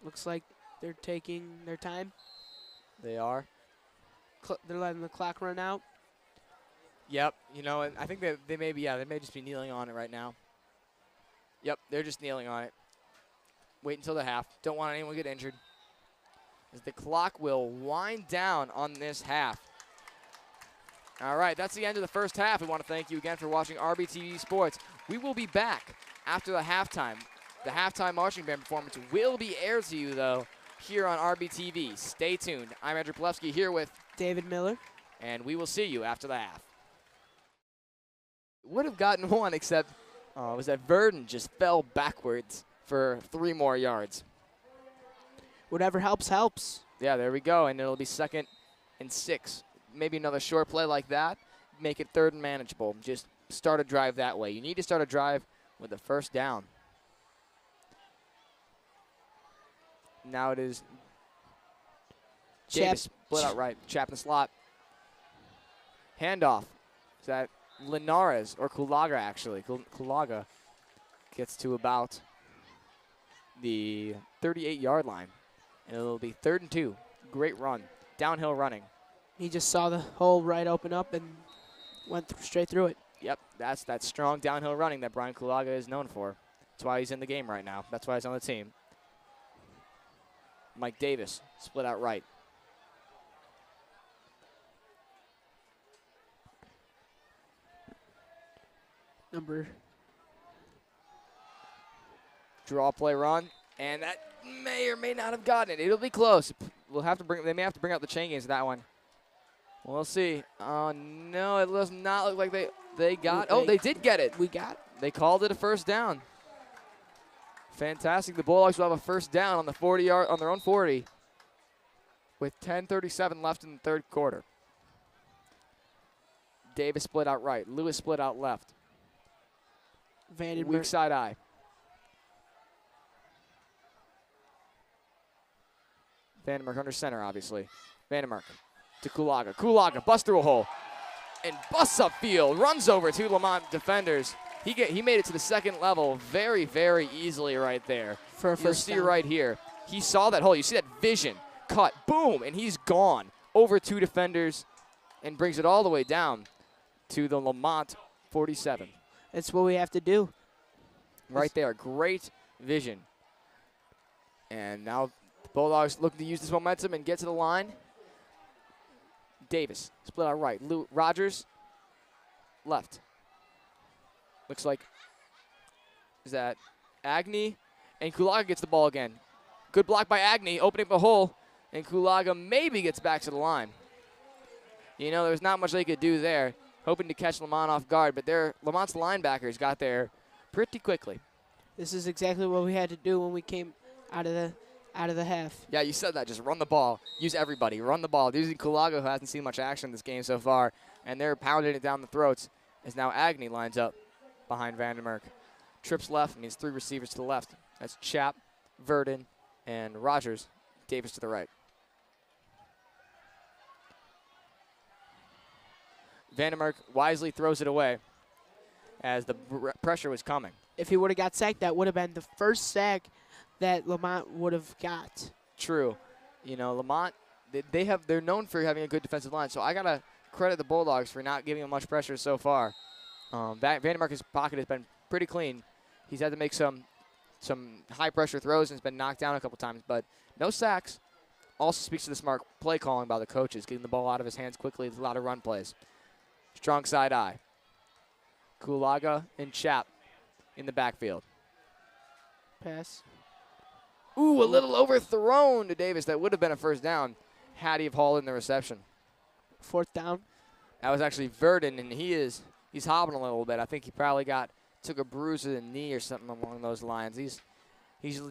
Looks like they're taking their time. They are. They're letting the clock run out. Yep, you know, and I think they may just be kneeling on it right now. Yep, they're just kneeling on it. Wait until the half. Don't want anyone to get injured, as the clock will wind down on this half. All right, that's the end of the first half. We want to thank you again for watching RBTV Sports. We will be back after the halftime. The halftime marching band performance will be aired to you, though, here on RBTV. Stay tuned. I'm Andrew Plewski here with David Miller, and we will see you after the half. Would have gotten one, except was that Verdon just fell backwards for 3 more yards. Whatever helps, helps. Yeah, there we go, and it'll be 2nd and 6. Maybe another short play like that, make it 3rd and manageable. Just start a drive that way. You need to start a drive with a first down. Now it is Davis split out right. Chap in the slot. Handoff. Is that Linares or Kulaga, actually? Kulaga gets to about the 38-yard line. And it'll be 3rd and 2. Great run. Downhill running He just saw the hole right open up and went straight through it. Yep, that's that strong downhill running that Brian Kulaga is known for. That's why he's in the game right now. That's why he's on the team. Mike Davis, split out right. Draw play run, and that may or may not have gotten it. It'll be close. We'll have to bring. They may have to bring out the chain games for that one. We'll see. Oh no, it does not look like they got. Oh, they did get it. We got it. They called it a first down. Fantastic. The Bulldogs will have a first down on the 40-yard on their own 40, with 10:37 left in the third quarter. Davis split out right. Lewis split out left. Weak side eye. Vandenberg under center, obviously. Vandenberg to Kulaga. Kulaga busts through a hole and busts upfield. Runs over two Lemont defenders. He made it to the second level very, very easily right there. For a first You'll see down. right here. He saw that hole. You see that vision. Cut. Boom. And he's gone. Over two defenders and brings it all the way down to the Lemont 47. That's what we have to do. Right there. Great vision. And now the Bulldogs looking to use this momentum and get to the line. Davis split out right. Rogers left. Looks like, is that Agnew? And Kulaga gets the ball again. Good block by Agnew, opening up a hole, and Kulaga maybe gets back to the line. You know, there's not much they could do there, hoping to catch Lemont off guard, but Lamont's linebackers got there pretty quickly. This is exactly what we had to do when we came out of the half. Yeah, you said that. Just run the ball. Use everybody. Run the ball. Using Kulaga, who hasn't seen much action in this game so far, and they're pounding it down the throats as now Agnew lines up behind Vandenberg. Trips left, means three receivers to the left. That's Chap, Verdon, and Rogers. Davis to the right. Vandenberg wisely throws it away as the pressure was coming. If he would have got sacked, that would have been the first sack that Lemont would have got. True. You know, Lemont, they're known for having a good defensive line, so I got to credit the Bulldogs for not giving them much pressure so far. Vandenberg's pocket has been pretty clean. He's had to make some high-pressure throws and has been knocked down a couple times, but no sacks. Also speaks to the smart play calling by the coaches, getting the ball out of his hands quickly with a lot of run plays. Strong side eye. Kulaga and Chap in the backfield. Pass. Ooh, a little overthrown to Davis. That would have been a first down had he have hauled in the reception. Fourth down. That was actually Verdon, and he's hobbling a little bit. I think he probably took a bruise to the knee or something along those lines. He's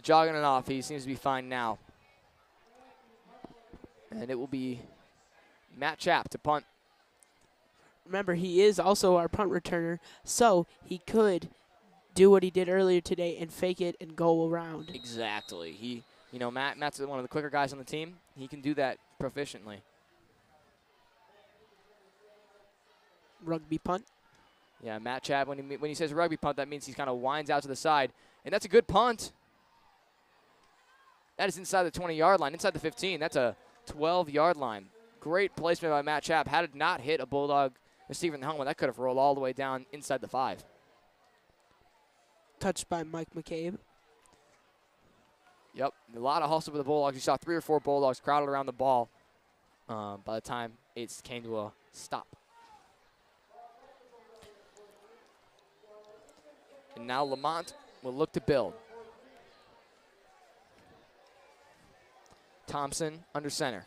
jogging it off. He seems to be fine now. And it will be Matt Chap to punt. Remember, he is also our punt returner, so he could do what he did earlier today and fake it and go around. Exactly. Matt's one of the quicker guys on the team. He can do that proficiently. Rugby punt. Yeah, Matt Chap, when he says rugby punt, that means he kind of winds out to the side. And that's a good punt. That is inside the 20-yard line, inside the 15. That's a 12-yard line. Great placement by Matt Chap. Had it not hit a Bulldog receiver in the helmet, that could have rolled all the way down inside the 5. Touched by Mike McCabe. Yep, a lot of hustle for the Bulldogs. You saw 3 or 4 Bulldogs crowded around the ball by the time it came to a stop. And now Lemont will look to build. Thompson under center.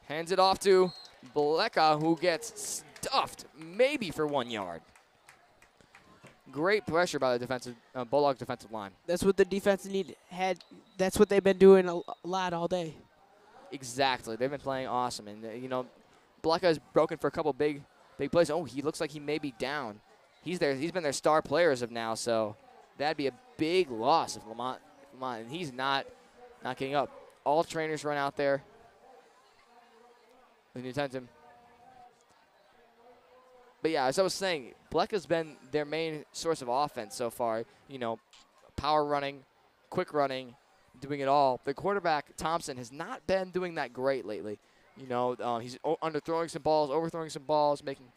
Hands it off to Bleka, who gets stuffed maybe for 1 yard. Great pressure by the Bulldog defensive line. That's what the defense had. That's what they've been doing a lot all day. Exactly. They've been playing awesome. And, Bleka has broken for a couple big plays. Oh, he looks like he may be down. He's been their star player as of now, so that'd be a big loss if Lemont and he's not getting up. All trainers run out there. When you attempt him. But yeah, as I was saying, Bleka's been their main source of offense so far. Power running, quick running, doing it all. The quarterback, Thompson, has not been doing that great lately. You know, he's underthrowing some balls, overthrowing some balls, making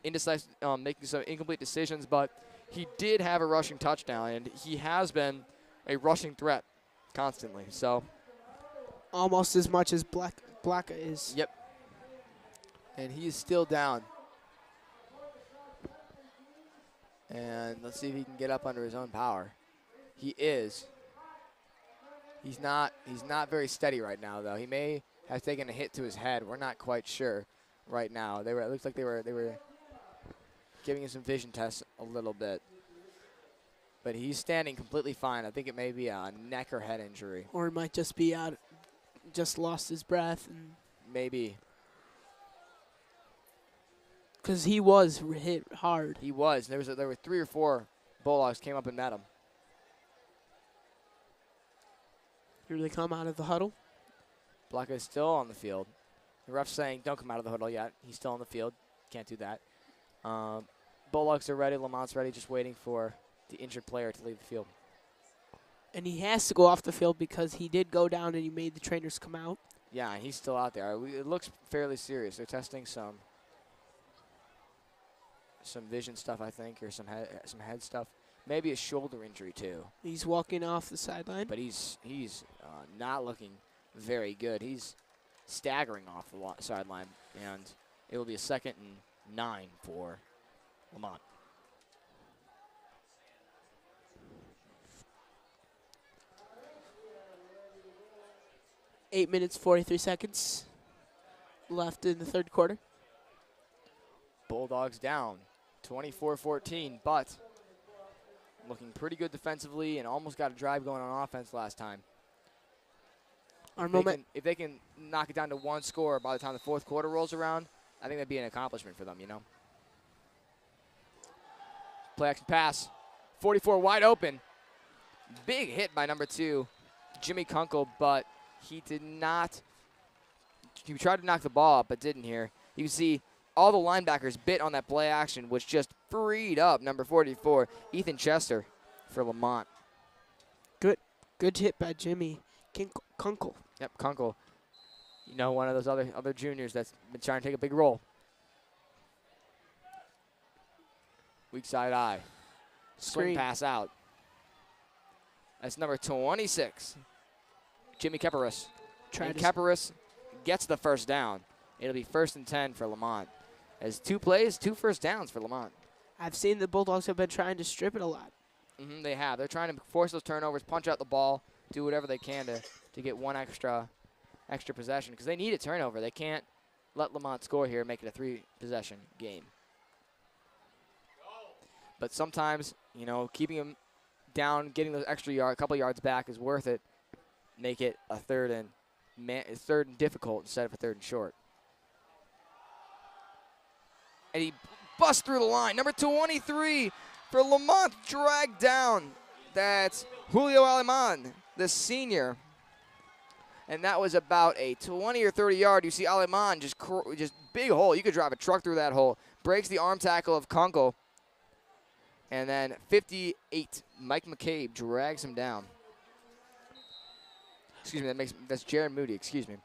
indecisive, making some incomplete decisions. But he did have a rushing touchdown, and he has been a rushing threat constantly. So almost as much as Blacka is. Yep. And he's still down. And let's see if he can get up under his own power. He is. He's not very steady right now, though. He may have taken a hit to his head. We're not quite sure right now. It looks like they were giving him some vision tests a little bit. But he's standing completely fine. I think it may be a neck or head injury. Or it might just be out, just lost his breath. Maybe. Because he was hit hard. He was. There were 3 or 4 Bulldogs came up and met him. Here they come out of the huddle. Blacka is still on the field. The ref's saying, don't come out of the huddle yet. He's still on the field. Can't do that. Bulldogs are ready. Lemont's ready, just waiting for the injured player to leave the field. And he has to go off the field because he did go down and he made the trainers come out. Yeah, and he's still out there. It looks fairly serious. They're testing some vision stuff, I think, or some head stuff. Maybe a shoulder injury, too. He's walking off the sideline. But he's not looking very good. He's staggering off the sideline, and it will be a 2nd and 9 for Lemont. Eight minutes, 43 seconds left in the third quarter. Bulldogs down 24-14, but looking pretty good defensively and almost got a drive going on offense last time. If they can knock it down to 1 score by the time the fourth quarter rolls around, I think that'd be an accomplishment for them, you know. Play action pass. 44 wide open. Big hit by number 2, Jimmy Kunkel, but he did not. He tried to knock the ball up, but didn't here. You can see all the linebackers bit on that play action, which just freed up number 44, Ethan Chester, for Lemont. Good hit by Jimmy Kunkel. Yep, Kunkel. You know, one of those other juniors that's been trying to take a big role. Weak side eye. Swing pass out. That's number 26, Jimmy Keparis. And Keparis gets the first down. It'll be 1st and 10 for Lemont. As 2 plays, 2 first downs for Lemont. I've seen the Bulldogs have been trying to strip it a lot. They have. They're trying to force those turnovers, punch out the ball, do whatever they can to get 1 extra possession because they need a turnover. They can't let Lemont score here and make it a 3-possession game. But sometimes, you know, keeping them down, getting those extra couple yards back is worth it. Make it a 3rd and difficult instead of a 3rd and short. And he busts through the line. Number 23 for Lemont, dragged down. That's Julio Aleman, the senior. And that was about a 20 or 30 yard. You see Aleman just big hole. You could drive a truck through that hole. Breaks the arm tackle of Kunkel. And then 58, Mike McCabe drags him down. Excuse me, that's Jaron Moody, excuse me.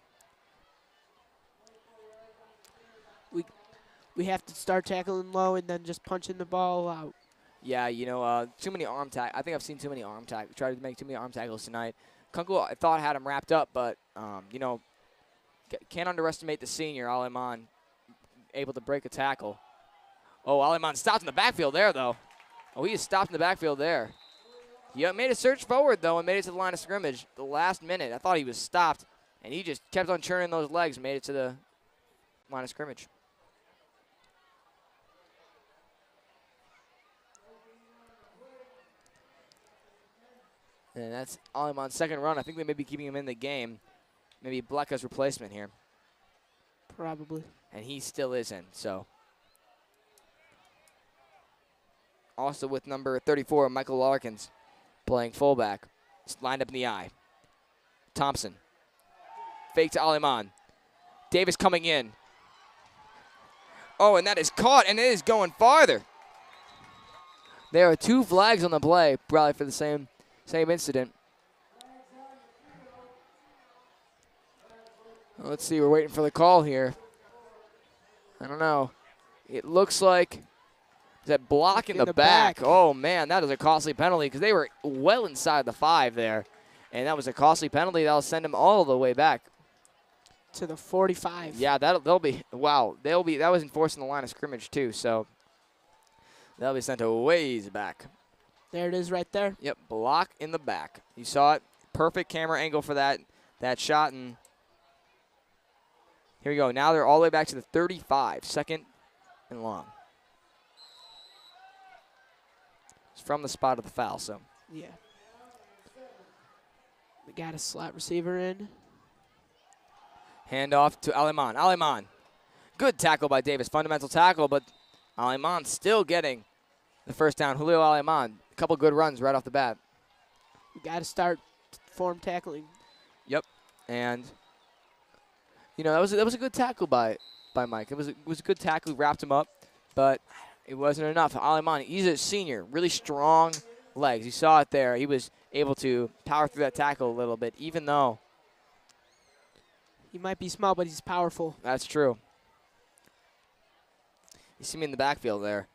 We have to start tackling low and then just punching the ball out. Yeah, you know, too many arm tackles. I think I've seen too many arm tackles. Tried to make too many arm tackles tonight. Kunkel, I thought, had him wrapped up, but, you know, can't underestimate the senior, Aleman, able to break a tackle. Oh, Aleman stopped in the backfield there, though. Oh, he is stopped in the backfield there. He made a surge forward, though, and made it to the line of scrimmage the last minute. I thought he was stopped, and he just kept on churning those legs and made it to the line of scrimmage. And that's Aleman's 2nd run. I think they may be keeping him in the game. Maybe Blacka's replacement here. Probably. And he still is in, so. Also with number 34, Michael Larkins, playing fullback. It's lined up in the eye. Thompson. Fake to Aleman. Davis coming in. Oh, and that is caught, and it is going farther. There are 2 flags on the play, probably for the same incident. Let's see, we're waiting for the call here. I don't know. It looks like that block in the back. Oh, man, that is a costly penalty because they were well inside the 5 there. And that was a costly penalty. That'll send them all the way back. To the 45. Yeah, they'll be, wow. That was enforcing the line of scrimmage too, so they'll be sent a ways back. There it is right there. Yep, block in the back. You saw it. Perfect camera angle for that shot. And here we go. Now they're all the way back to the 35, second and long. It's from the spot of the foul, so. Yeah. We got a slot receiver in. Handoff to Lemont. Lemont. Good tackle by Davis. Fundamental tackle, but Lemont still getting the first down. Julio Lemont. A couple good runs right off the bat. We got to start form tackling. Yep. And, you know, that was a good tackle by Mike. It was a good tackle. He wrapped him up, but it wasn't enough. Lemont, he's a senior. Really strong legs. You saw it there. He was able to power through that tackle a little bit, even though he might be small, but he's powerful. That's true. You see me in the backfield there.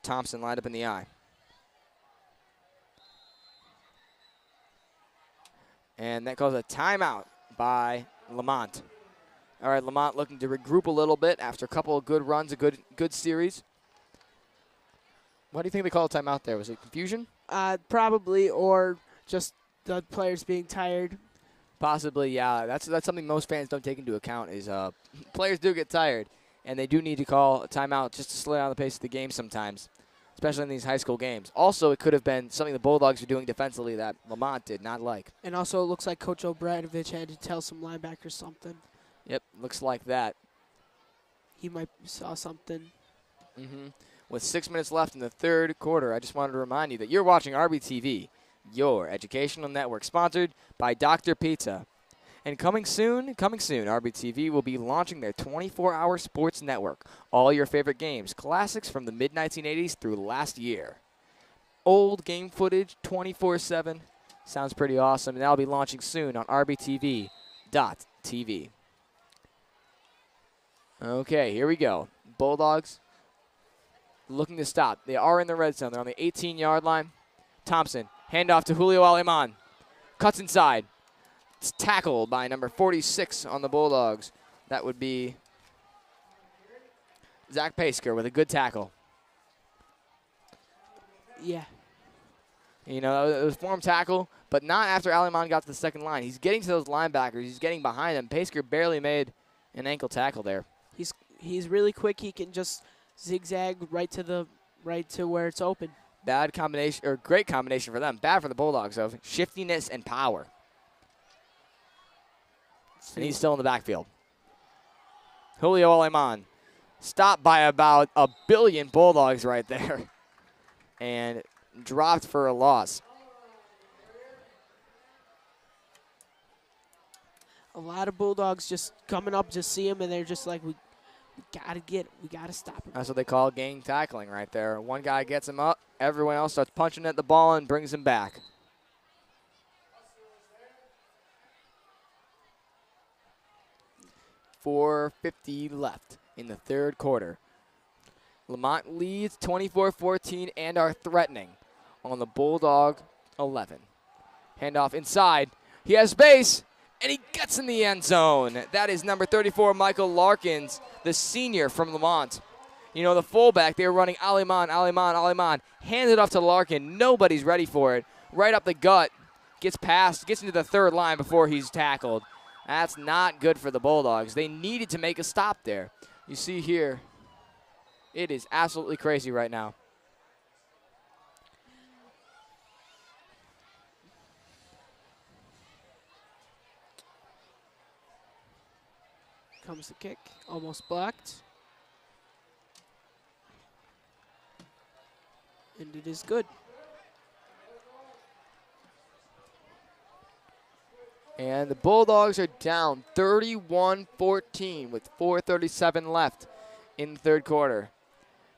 Thompson lined up in the eye. And that calls a timeout by Lemont. All right, Lemont looking to regroup a little bit after a couple of good runs, a good series. Why do you think they call a timeout there? Was it confusion? Probably, or just the players being tired. Possibly, yeah. That's something most fans don't take into account is players do get tired, and they do need to call a timeout just to slow down the pace of the game sometimes, especially in these high school games. Also, it could have been something the Bulldogs were doing defensively that Lemont did not like. And also, it looks like Coach Obradovic had to tell some linebackers something. Yep, looks like that. He might saw something. With 6 minutes left in the third quarter, I just wanted to remind you that you're watching RBTV, your educational network, sponsored by Dr. Pizza. And coming soon, RBTV will be launching their 24-hour sports network. All your favorite games, classics from the mid-1980s through last year. Old game footage, 24/7. Sounds pretty awesome. And that'll be launching soon on rbtv.tv. Okay, here we go. Bulldogs looking to stop. They are in the red zone. They're on the 18-yard line. Thompson, handoff to Julio Lemont. Cuts inside. It's tackled by number 46 on the Bulldogs. That would be Zach Pasker with a good tackle. Yeah. You know, it was form tackle, but not after Lemont got to the second line. He's getting to those linebackers. He's getting behind them. Pasker barely made an ankle tackle there. He's really quick. He can just zigzag right to where it's open. Bad combination, or great combination for them. Bad for the Bulldogs, though. Shiftiness and power. And he's still in the backfield. Julio Lemont stopped by about a billion Bulldogs right there. And dropped for a loss. A lot of Bulldogs just coming up to see him, and they're just like, we got to stop him. That's what they call gang tackling right there. One guy gets him up, everyone else starts punching at the ball and brings him back. .450 left in the third quarter. Lemont leads 24-14 and are threatening on the Bulldog 11. Handoff inside. He has space, and he gets in the end zone. That is number 34, Michael Larkins, the senior from Lemont. You know, the fullback, they were running Lemont. Hands it off to Larkin. Nobody's ready for it. Right up the gut. Gets into the third line before he's tackled. That's not good for the Bulldogs. They needed to make a stop there. You see here, it is absolutely crazy right now. Comes the kick, almost blocked. And it is good. And the Bulldogs are down 31-14 with 4:37 left in the third quarter.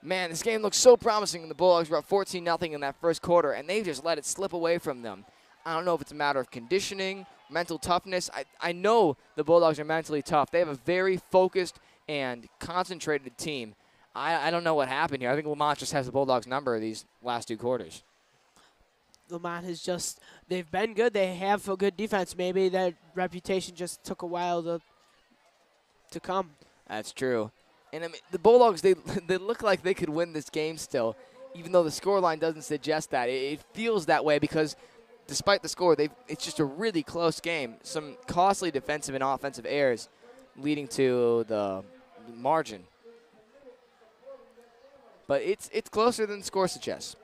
Man, this game looks so promising. The Bulldogs were up 14-0 in that first quarter, and they just let it slip away from them. I don't know if it's a matter of conditioning, mental toughness. I know the Bulldogs are mentally tough. They have a very focused and concentrated team. I don't know what happened here. I think Lemont just has the Bulldogs' number these last 2 quarters. Lemont has just, they've been good. They have a good defense. Maybe that reputation just took a while to come. That's true. And I mean, the Bulldogs, they look like they could win this game still, even though the scoreline doesn't suggest that. It feels that way because despite the score, it's just a really close game. Some costly defensive and offensive errors leading to the margin. But it's closer than the score suggests.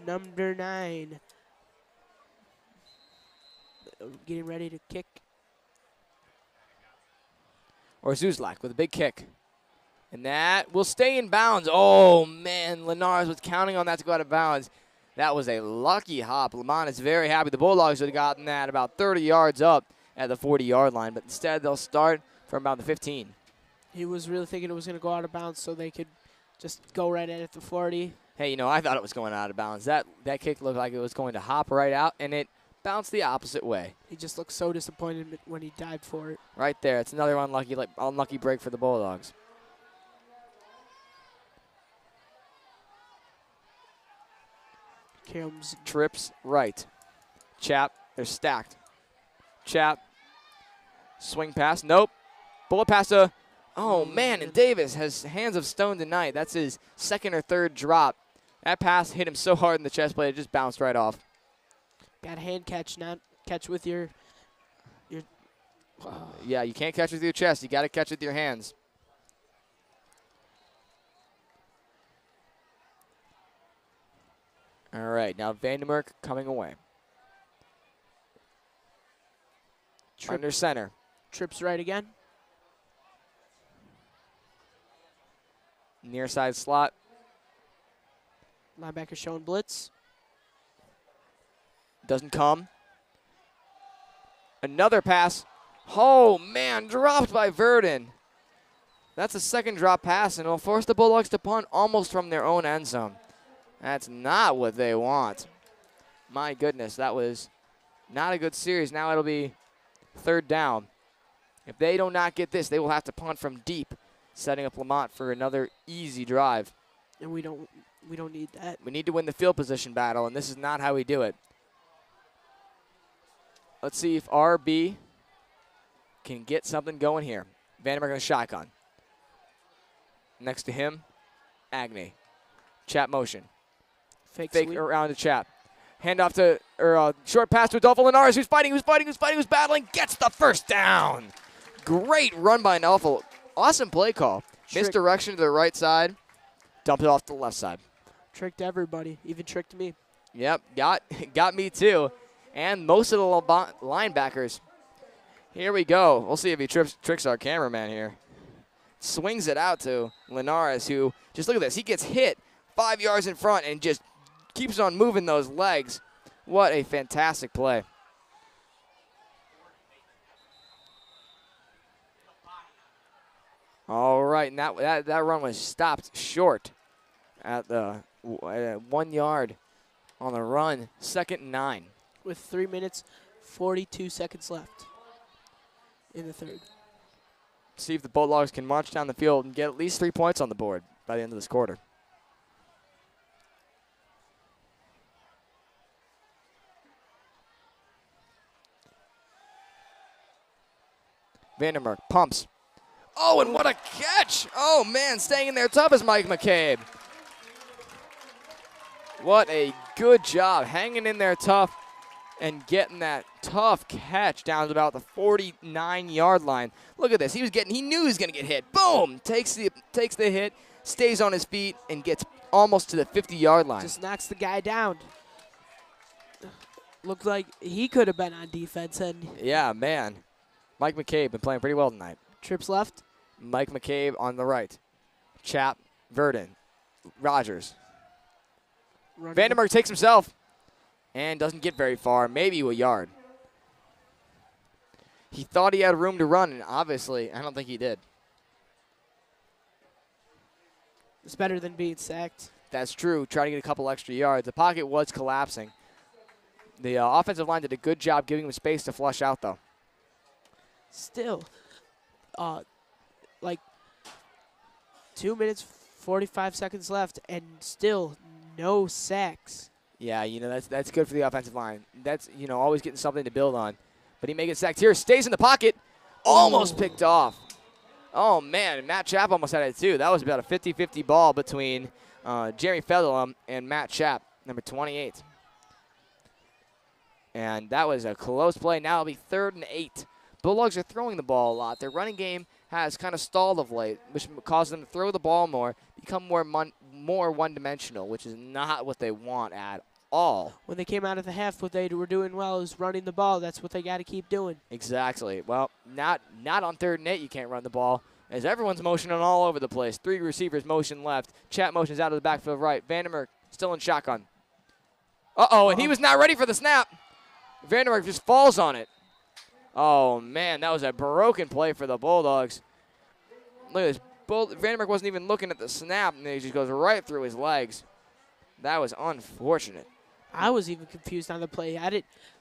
Number 9. Getting ready to kick. Or Zuzlak with a big kick. And that will stay in bounds. Oh, man, Linares was counting on that to go out of bounds. That was a lucky hop. Lemont is very happy. The Bulldogs would have gotten that about 30 yards up at the 40-yard line, but instead they'll start from about the 15. He was really thinking it was going to go out of bounds so they could just go right at the 40. Hey, you know, I thought it was going out of bounds. That kick looked like it was going to hop right out, and it bounced the opposite way. He just looked so disappointed when he dived for it. Right there. It's another unlucky break for the Bulldogs. Comes trips right. Chap, they're stacked. Chap, swing pass, nope. Bullet pass to, oh man, and Davis has hands of stone tonight. That's his 2nd or 3rd drop. That pass hit him so hard in the chest plate, it just bounced right off. Got a hand catch, not catch with your Yeah, you can't catch with your chest. You got to catch with your hands. All right, now Vandermerk coming away. Under center. Trips right again. Near side slot. Linebacker showing blitz. Doesn't come. Another pass. Oh, man, dropped by Verdon. That's a 2nd drop pass, and it'll force the Bulldogs to punt almost from their own end zone. That's not what they want. My goodness, that was not a good series. Now it'll be 3rd down. If they do not get this, they will have to punt from deep, setting up Lemont for another easy drive. And we don't need that. We need to win the field position battle, and this is not how we do it. Let's see if RB can get something going here. Vandermeer on a shotgun. Next to him, Agnew. Chap motion. Fake around to Chap. Handoff to, short pass to Adolfo Linares, who's battling, gets the 1st down. Great run by Adolfo. Awesome play call. Misdirection to the right side. Dumped it off to the left side. Tricked everybody, even tricked me. Yep, got me too. And most of the linebackers. Here we go. We'll see if he tricks our cameraman here. Swings it out to Linares, who, just look at this, he gets hit 5 yards in front and just keeps on moving those legs. What a fantastic play. All right, and that run was stopped short at the 1 yard on the run. 2nd and 9. With 3 minutes, 42 seconds left in the 3rd. See if the Bulldogs can march down the field and get at least 3 points on the board by the end of this quarter. Vandermeer pumps. Oh, and what a catch! Oh, man, staying in there tough is Mike McCabe. What a good job hanging in there tough and getting that tough catch down to about the 49-yard line. Look at this. He knew he was going to get hit. Boom! Takes the hit, stays on his feet, and gets almost to the 50-yard line. Just knocks the guy down. Looked like he could have been on defense. And yeah, man. Mike McCabe been playing pretty well tonight. Trips left. Mike McCabe on the right. Chap, Verdon, Rogers. Vandermeer takes himself and doesn't get very far, maybe a yard. He thought he had room to run, and obviously, I don't think he did. It's better than being sacked. That's true. Try to get a couple extra yards. The pocket was collapsing. The offensive line did a good job giving him space to flush out, though. Still, like 2 minutes, 45 seconds left, and still no sacks. Yeah, that's good for the offensive line. That's, always getting something to build on. But he may get sacked here. Stays in the pocket. Almost picked off. Oh, man. Matt Chapp almost had it, too. That was about a 50-50 ball between Jeremy Featherlum and Matt Chapp, number 28. And that was a close play. Now it'll be 3rd and 8. Bulldogs are throwing the ball a lot. Their running game has kind of stalled of late, which caused them to throw the ball more, become more one-dimensional, which is not what they want at all. When they came out of the half, what they were doing well is running the ball. That's what they got to keep doing. Exactly. Well, not on 3rd and 8 you can't run the ball, as everyone's motioning all over the place. 3 receivers motion left. Chat motions out of the backfield right. Vandermeer still in shotgun. Uh-oh, and he was not ready for the snap. Vandermeer just falls on it. Oh, man, that was a broken play for the Bulldogs. Look at this. Vandermeer wasn't even looking at the snap, and he just goes right through his legs. That was unfortunate. I was even confused on the play.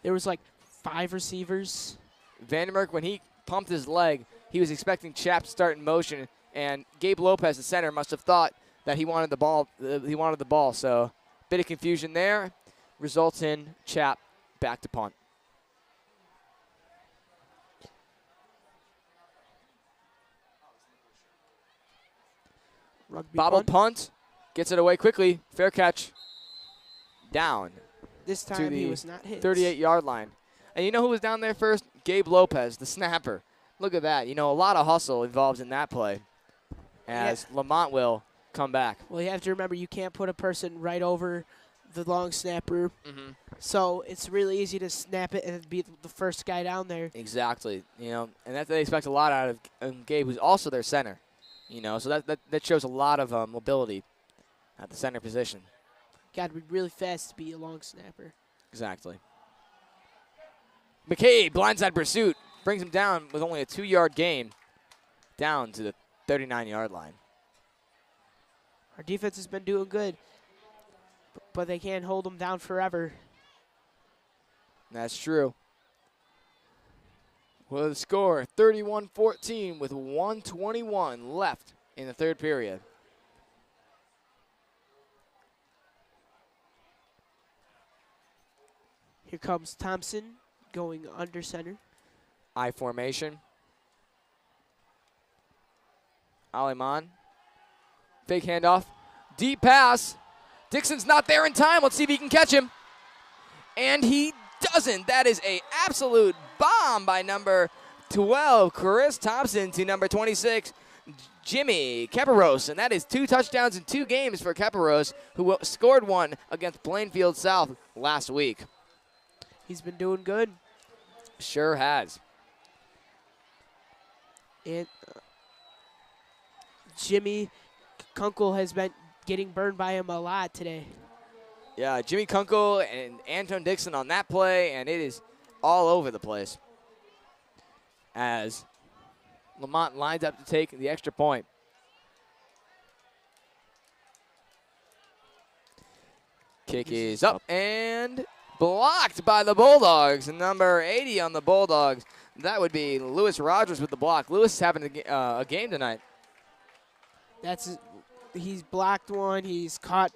There was like 5 receivers. Vandermeer, when he pumped his leg, he was expecting Chapp to start in motion, and Gabe Lopez, the center, must have thought that he wanted the ball. So, bit of confusion there results in Chapp back to punt. Rugby Bobble punt, gets it away quickly. Fair catch. Down. This time he was not hit. 38-yard line. And you know who was down there first? Gabe Lopez, the snapper. Look at that. A lot of hustle involved in that play as Lemont will come back. Well, you have to remember you can't put a person right over the long snapper. Mm-hmm. So it's really easy to snap it and be the first guy down there. Exactly. And that's they expect a lot out of Gabe, who's also their center. So that shows a lot of mobility at the center position. Got to be really fast to be a long snapper. Exactly. McCabe, blindside pursuit, brings him down with only a 2-yard gain, down to the 39-yard line. Our defense has been doing good, but they can't hold them down forever. That's true. Well, the score, 31-14 with 1:21 left in the 3rd period. Here comes Thompson going under center. I formation. Lemont. Fake handoff. Deep pass. Dixon's not there in time. Let's see if he can catch him. And he doesn't. That is an absolute bomb by number 12, Chris Thompson, to number 26, Jimmy Keparos. And that is 2 touchdowns in 2 games for Keparos, who scored 1 against Plainfield South last week. He's been doing good. Sure has. And Jimmy Kunkel has been getting burned by him a lot today. Yeah, Jimmy Kunkel and Anton Dixon on that play, and it is all over the place as Lemont lines up to take the extra point. Kick is up and blocked by the Bulldogs. Number 80 on the Bulldogs. That would be Lewis Rogers with the block. Lewis is having a game tonight. He's blocked one. He's caught.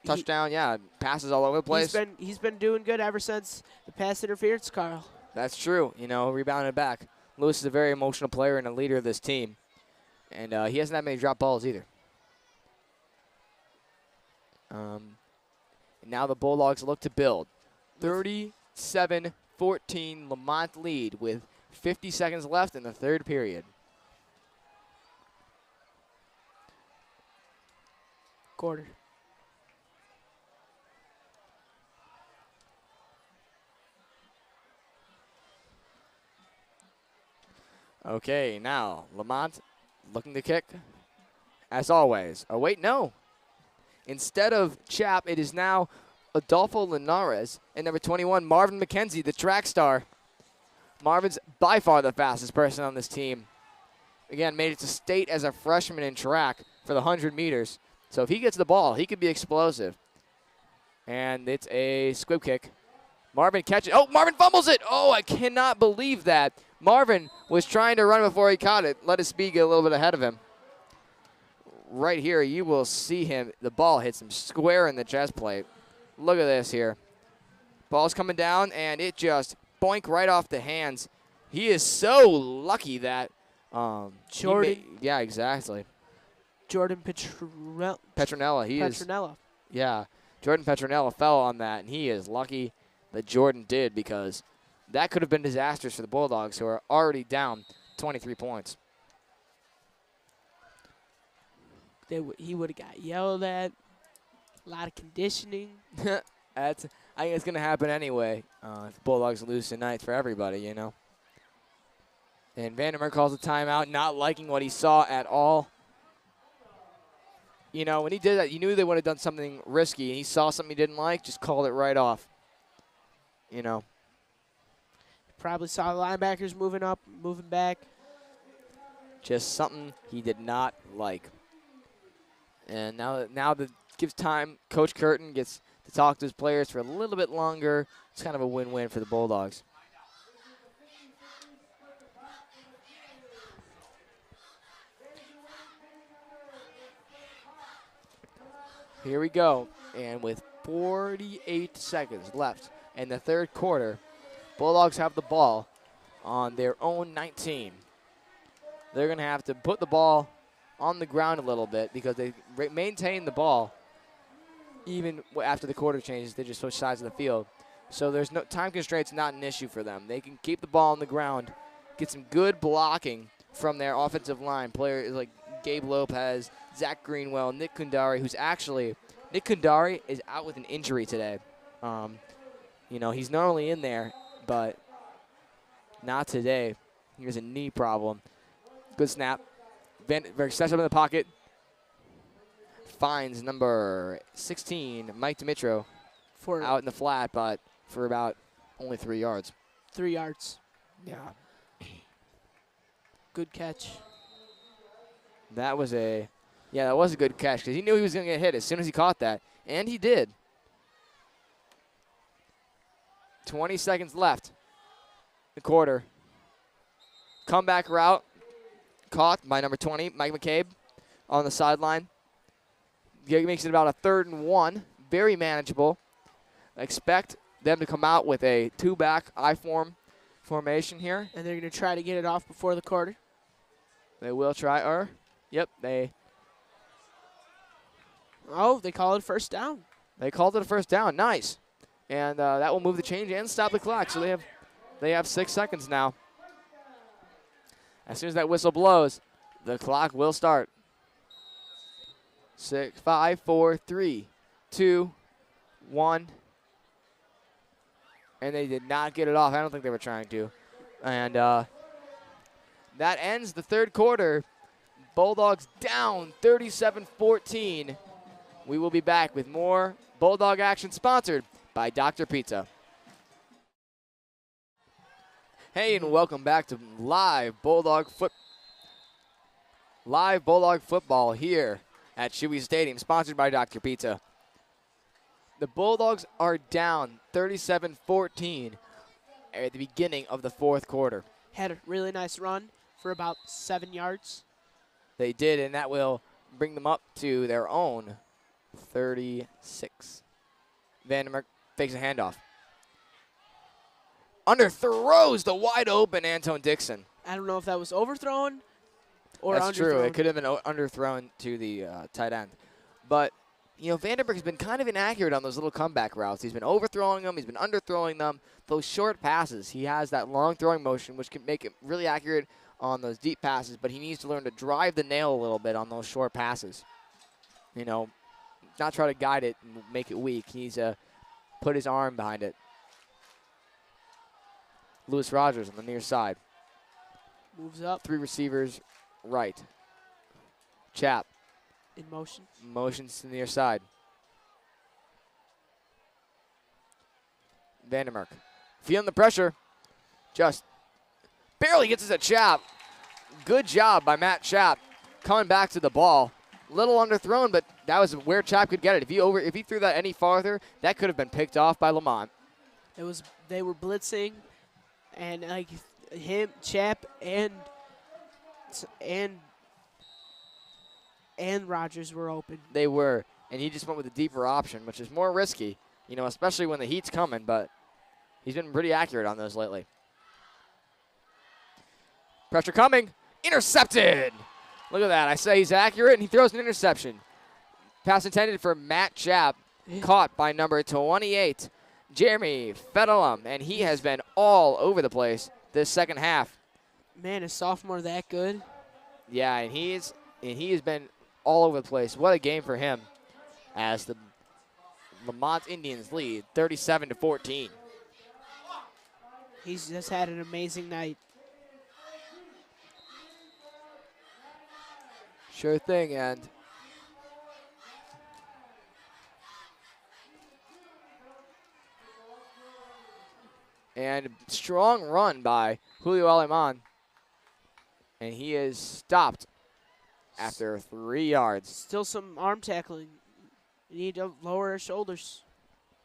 Touchdown, yeah. Passes all over the place. He's been doing good ever since the pass interference, Carl. That's true. Rebounded back. Lewis is a very emotional player and a leader of this team. And he hasn't had many drop balls either. Now the Bulldogs look to build. 37-14 Lemont lead with 50 seconds left in the 3rd period. Quarter. Okay, now Lemont looking to kick. As always. Oh, wait, no. Instead of Chapp, it is now Adolfo Linares and number 21, Marvin McKenzie, the track star. Marvin's by far the fastest person on this team. Again, made it to state as a freshman in track for the 100 meters. So if he gets the ball, he could be explosive. And it's a squib kick. Marvin catches. Oh, Marvin fumbles it. Oh, I cannot believe that. Marvin was trying to run before he caught it. Let his speed get a little bit ahead of him. Right here, you will see him. The ball hits him square in the chest plate. Look at this here. Ball's coming down, and it just boink right off the hands. He is so lucky that Jordan. Yeah, exactly. Jordan Petronella. Petronella. Yeah, Jordan Petronella fell on that, and he is lucky that Jordan did, because that could have been disastrous for the Bulldogs, who are already down 23 points. He would have got yelled at. A lot of conditioning. I think it's going to happen anyway if the Bulldogs lose tonight for everybody, you know. And Vandermeer calls a timeout, not liking what he saw at all. You know, when he did that, you knew they would have done something risky, and he saw something he didn't like, just called it right off. You know. Probably saw the linebackers moving up, moving back. Just something he did not like. And now that gives time, Coach Curtin gets to talk to his players for a little bit longer. It's kind of a win-win for the Bulldogs. Here we go. And with 48 seconds left in the third quarter, Bulldogs have the ball on their own 19. They're going to have to put the ball on the ground a little bit, because they maintain the ball even after the quarter changes. They just switch sides of the field. So there's no time constraints, not an issue for them. They can keep the ball on the ground, get some good blocking from their offensive line. Players like Gabe Lopez, Zach Greenwell, Nick Kundari, Nick Kundari is out with an injury today. You know, he's normally in there, but not today. He has a knee problem. Good snap. Steps up in the pocket. Finds number 16, Mike Dimitro, out in the flat, but for about only 3 yards. 3 yards. Yeah. Good catch. That was a good catch, because he knew he was going to get hit as soon as he caught that, and he did. 20 seconds left. The quarter. Comeback route. Caught by number 20, Mike McCabe, on the sideline. Makes it about a 3rd and 1. Very manageable. Expect them to come out with a 2-back I-form formation here. And they're going to try to get it off before the quarter. They will try. Yep, Oh, they call it first down. They called it a first down. Nice. And that will move the change and stop the clock. So they have 6 seconds now. As soon as that whistle blows, the clock will start. 6, 5, 4, 3, 2, 1. And they did not get it off. I don't think they were trying to. And that ends the third quarter. Bulldogs down 37-14. We will be back with more Bulldog action, sponsored by Dr. Pizza. Hey, and welcome back to live Bulldog football here at Chewy Stadium, sponsored by Dr. Pizza. The Bulldogs are down 37-14 at the beginning of the fourth quarter. Had a really nice run for about 7 yards. They did, and that will bring them up to their own 36. Vandermeer fakes a handoff. Underthrows the wide open Anton Dixon. I don't know if that was overthrown or That's underthrown. true. It could have been underthrown to the tight end. But, you know, Vanderberg has been kind of inaccurate on those little comeback routes. He's been overthrowing them. He's been underthrowing them. Those short passes, he has that long throwing motion, which can make it really accurate on those deep passes, but he needs to learn to drive the nail a little bit on those short passes. You know, not try to guide it and make it weak. He needs to put his arm behind it. Lewis Rogers on the near side. Moves up. 3 receivers right. Chap. In motion. Motions to the near side. Vandermark. Feeling the pressure. Just Barely gets us a Chap. Good job by Matt Chap coming back to the ball. Little underthrown, but that was where Chap could get it. If he threw that any farther, that could have been picked off by Lemont. They were blitzing, and like him, Chap, and Rogers were open. They were, and he just went with a deeper option, which is more risky, especially when the heat's coming, but he's been pretty accurate on those lately. Pressure coming. Intercepted. Look at that. I say he's accurate, and he throws an interception. Pass intended for Matt Chap, caught by number 28, Jeremy Fedalum, and he has been all over the place this second half. Man, is sophomore that good? Yeah, and he has been all over the place. What a game for him as the Lemont Indians lead 37-14. He's just had an amazing night. Sure thing, and strong run by Julio Alemán, and he is stopped after 3 yards. Still some arm tackling. You need to lower his shoulders.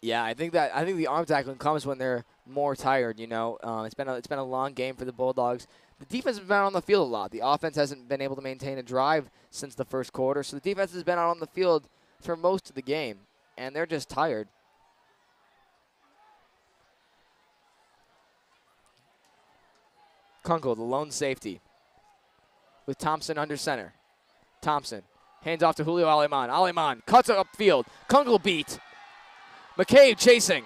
Yeah, I think the arm tackling comes when they're more tired. It's been a long game for the Bulldogs. The defense has been out on the field a lot. The offense hasn't been able to maintain a drive since the first quarter, so the defense has been out on the field for most of the game, and they're just tired. Kunkel, the lone safety, with Thompson under center. Thompson hands off to Julio Alemán. Alemán cuts upfield. Kunkel beat. McCabe chasing.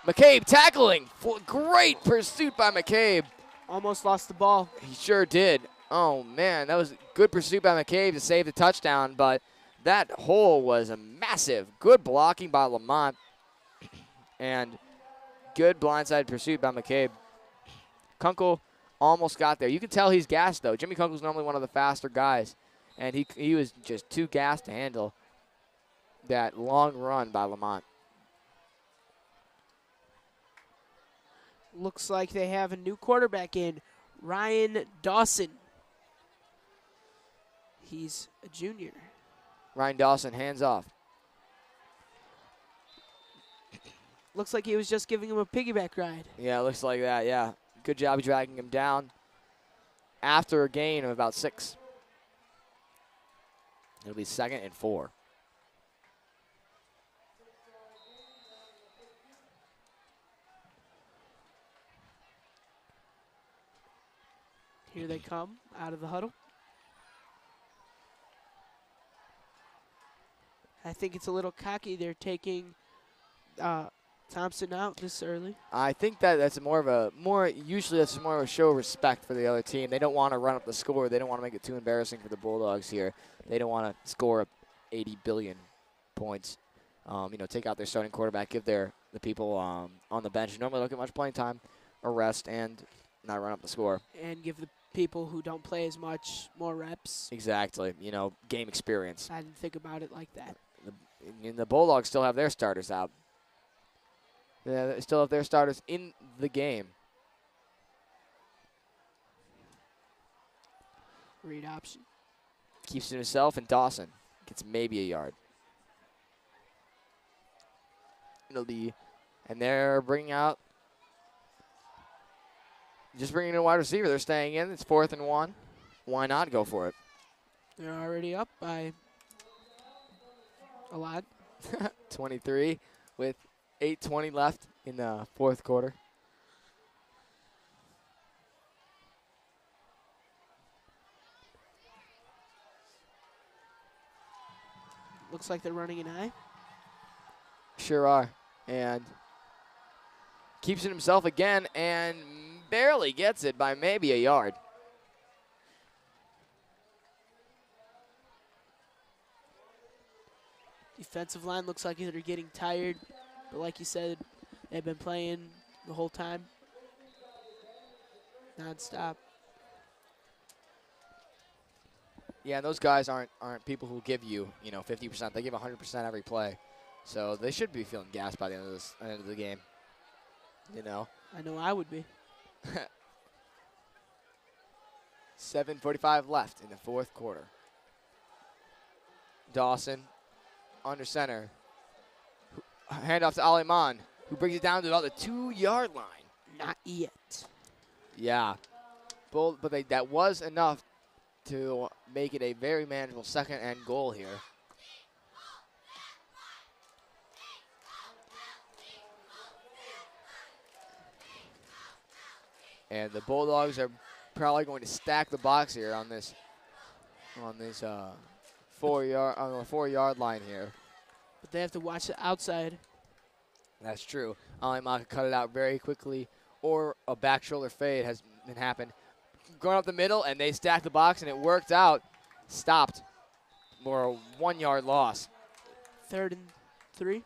McCabe tackling. Great pursuit by McCabe. Almost lost the ball. He sure did. Oh, man, that was good pursuit by McCabe to save the touchdown, but that hole was a massive. Good blocking by Lemont, and good blindside pursuit by McCabe. Kunkel almost got there. You can tell he's gassed, though. Jimmy Kunkel's normally one of the faster guys, and he was just too gassed to handle that long run by Lemont. Looks like they have a new quarterback in, Ryan Dawson. He's a junior. Ryan Dawson, hands off. Looks like he was just giving him a piggyback ride. Yeah, it looks like that, yeah. Good job dragging him down after a gain of about 6. It'll be 2nd and 4. Here they come out of the huddle. I think it's a little cocky. They're taking Thompson out this early. I think that's usually that's more of a show of respect for the other team. They don't want to run up the score. They don't want to make it too embarrassing for the Bulldogs here. They don't want to score up 80 billion points. Take out their starting quarterback, give the people on the bench who normally don't get much playing time a rest, and not run up the score. And give the people who don't play as much more reps. Exactly. Game experience. I didn't think about it like that. The Bulldogs still have their starters out. Yeah, they still have their starters in the game. Read option. Keeps it himself, and Dawson gets maybe a yard. And they're bringing in a wide receiver. They're staying in. It's 4th and 1. Why not go for it? They're already up by a lot. 23 with 8:20 left in the 4th quarter. Looks like they're running an eye. Sure are. And keeps it himself again and barely gets it by maybe a yard. Defensive line looks like they're getting tired, but like you said, they've been playing the whole time, non-stop. Yeah, those guys aren't people who give you 50%. They give 100% every play, so they should be feeling gassed by the end of the game. I know I would be. 7:45 left in the fourth quarter. Dawson under center. Handoff to Aleman, who brings it down to about the 2-yard line. Not yet. Yeah, but that was enough to make it a very manageable second and goal here. And the Bulldogs are probably going to stack the box here on this 4-yard line here. But they have to watch the outside. That's true. Aleman could cut it out very quickly, or a back shoulder fade has been happened. Going up the middle, and they stacked the box, and it worked out. Stopped for a 1-yard loss. 3rd and 3.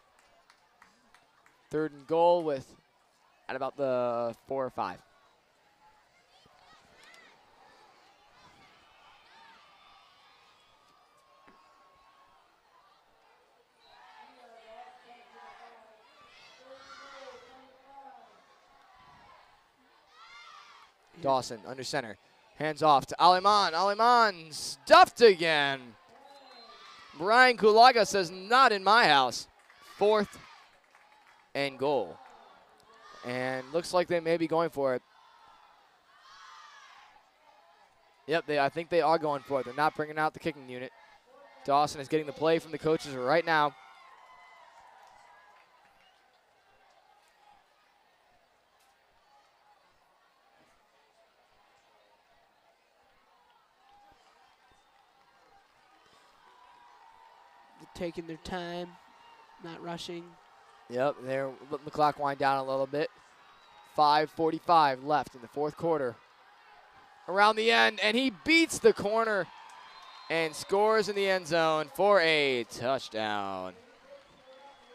3rd and goal at about the 4 or 5. Dawson under center. Hands off to Aleman. Aleman stuffed again. Brian Kulaga says, not in my house. 4th and goal. And looks like they may be going for it. Yep, I think they are going for it. They're not bringing out the kicking unit. Dawson is getting the play from the coaches right now. Taking their time, not rushing. Yep, they're letting the clock wind down a little bit. 5:45 left in the fourth quarter. Around the end, and he beats the corner and scores in the end zone for a touchdown.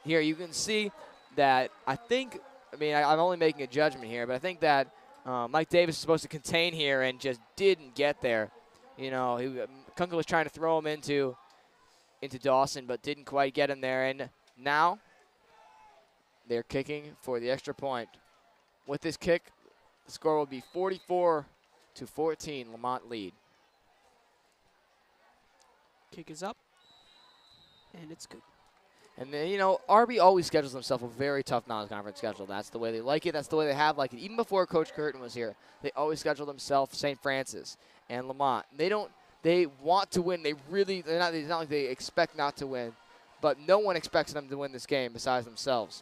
Here you can see that I'm only making a judgment here, but I think that Mike Davis is supposed to contain here and just didn't get there. You know, Kunkel was trying to throw him into Dawson, but didn't quite get him there. And now they're kicking for the extra point. With this kick, the score will be 44-14, Lemont lead. Kick is up, and it's good. And then, RB always schedules himself a very tough non-conference schedule. That's the way they like it. That's the way they have like it. Even before Coach Curtin was here, they always scheduled themselves St. Francis and Lemont. They want to win. It's not like they expect not to win, but no one expects them to win this game besides themselves.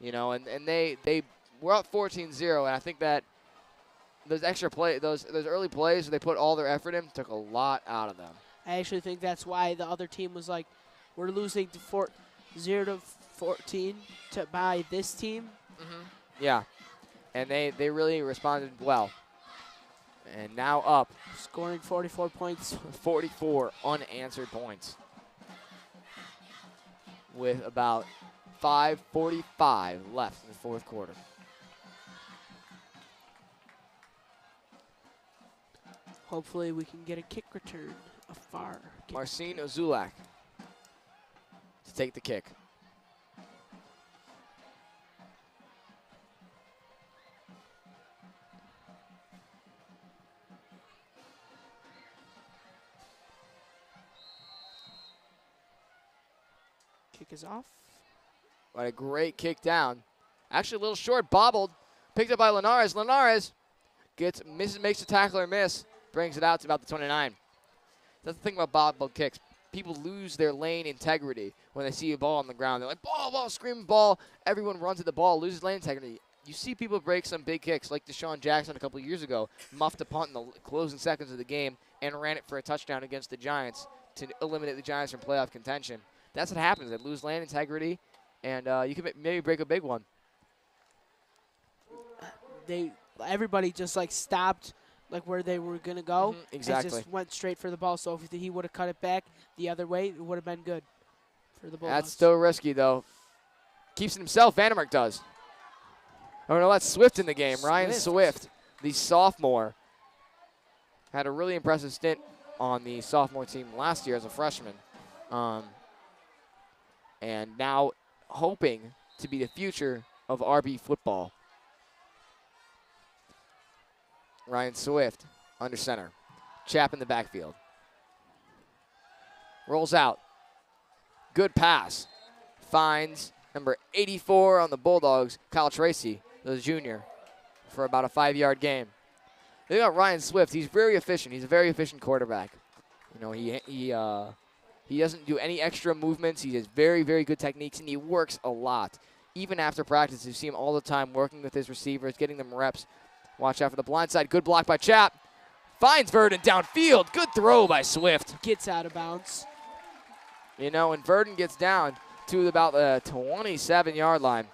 And they were up 14-0, and I think that those early plays where they put all their effort in took a lot out of them. I actually think that's why the other team was like, we're losing 0-14 by this team. Mm-hmm. Yeah, and they really responded well. And now up. Scoring 44 points. 44 unanswered points. With about 5:45 left in the fourth quarter. Hopefully we can get a kick return. A far kick. Marcin Ozulak to take the kick. Kick is off. What a great kick down. Actually a little short, bobbled. Picked up by Linares. Linares makes the tackler miss. Brings it out to about the 29. That's the thing about bobbled kicks. People lose their lane integrity when they see a ball on the ground. They're like, ball, screaming ball. Everyone runs at the ball, loses lane integrity. You see people break some big kicks like Deshaun Jackson a couple years ago, muffed a punt in the closing seconds of the game and ran it for a touchdown against the Giants to eliminate the Giants from playoff contention. That's what happens. They lose lane integrity, and you can maybe break a big one. Everybody just like stopped like where they were going to go. Exactly. And just went straight for the ball. So if he would have cut it back the other way, it would have been good for the Bulldogs. That's still risky, though. Keeps it himself. Vandermark does. Oh, no, that's Swift in the game. Ryan Swift, the sophomore, had a really impressive stint on the sophomore team last year as a freshman. And now hoping to be the future of RB football. Ryan Swift under center. Chap in the backfield. Rolls out. Good pass. Finds number 84 on the Bulldogs, Kyle Tracy, the junior, for about a 5-yard gain. They got Ryan Swift. He's very efficient. He's a very efficient quarterback. You know, he doesn't do any extra movements. He has very, very good techniques, and he works a lot. Even after practice, you see him all the time working with his receivers, getting them reps. Watch out for the blind side. Good block by Chap. Finds Verdon downfield. Good throw by Swift. Gets out of bounds. You know, and Verdon gets down to about the 27-yard line.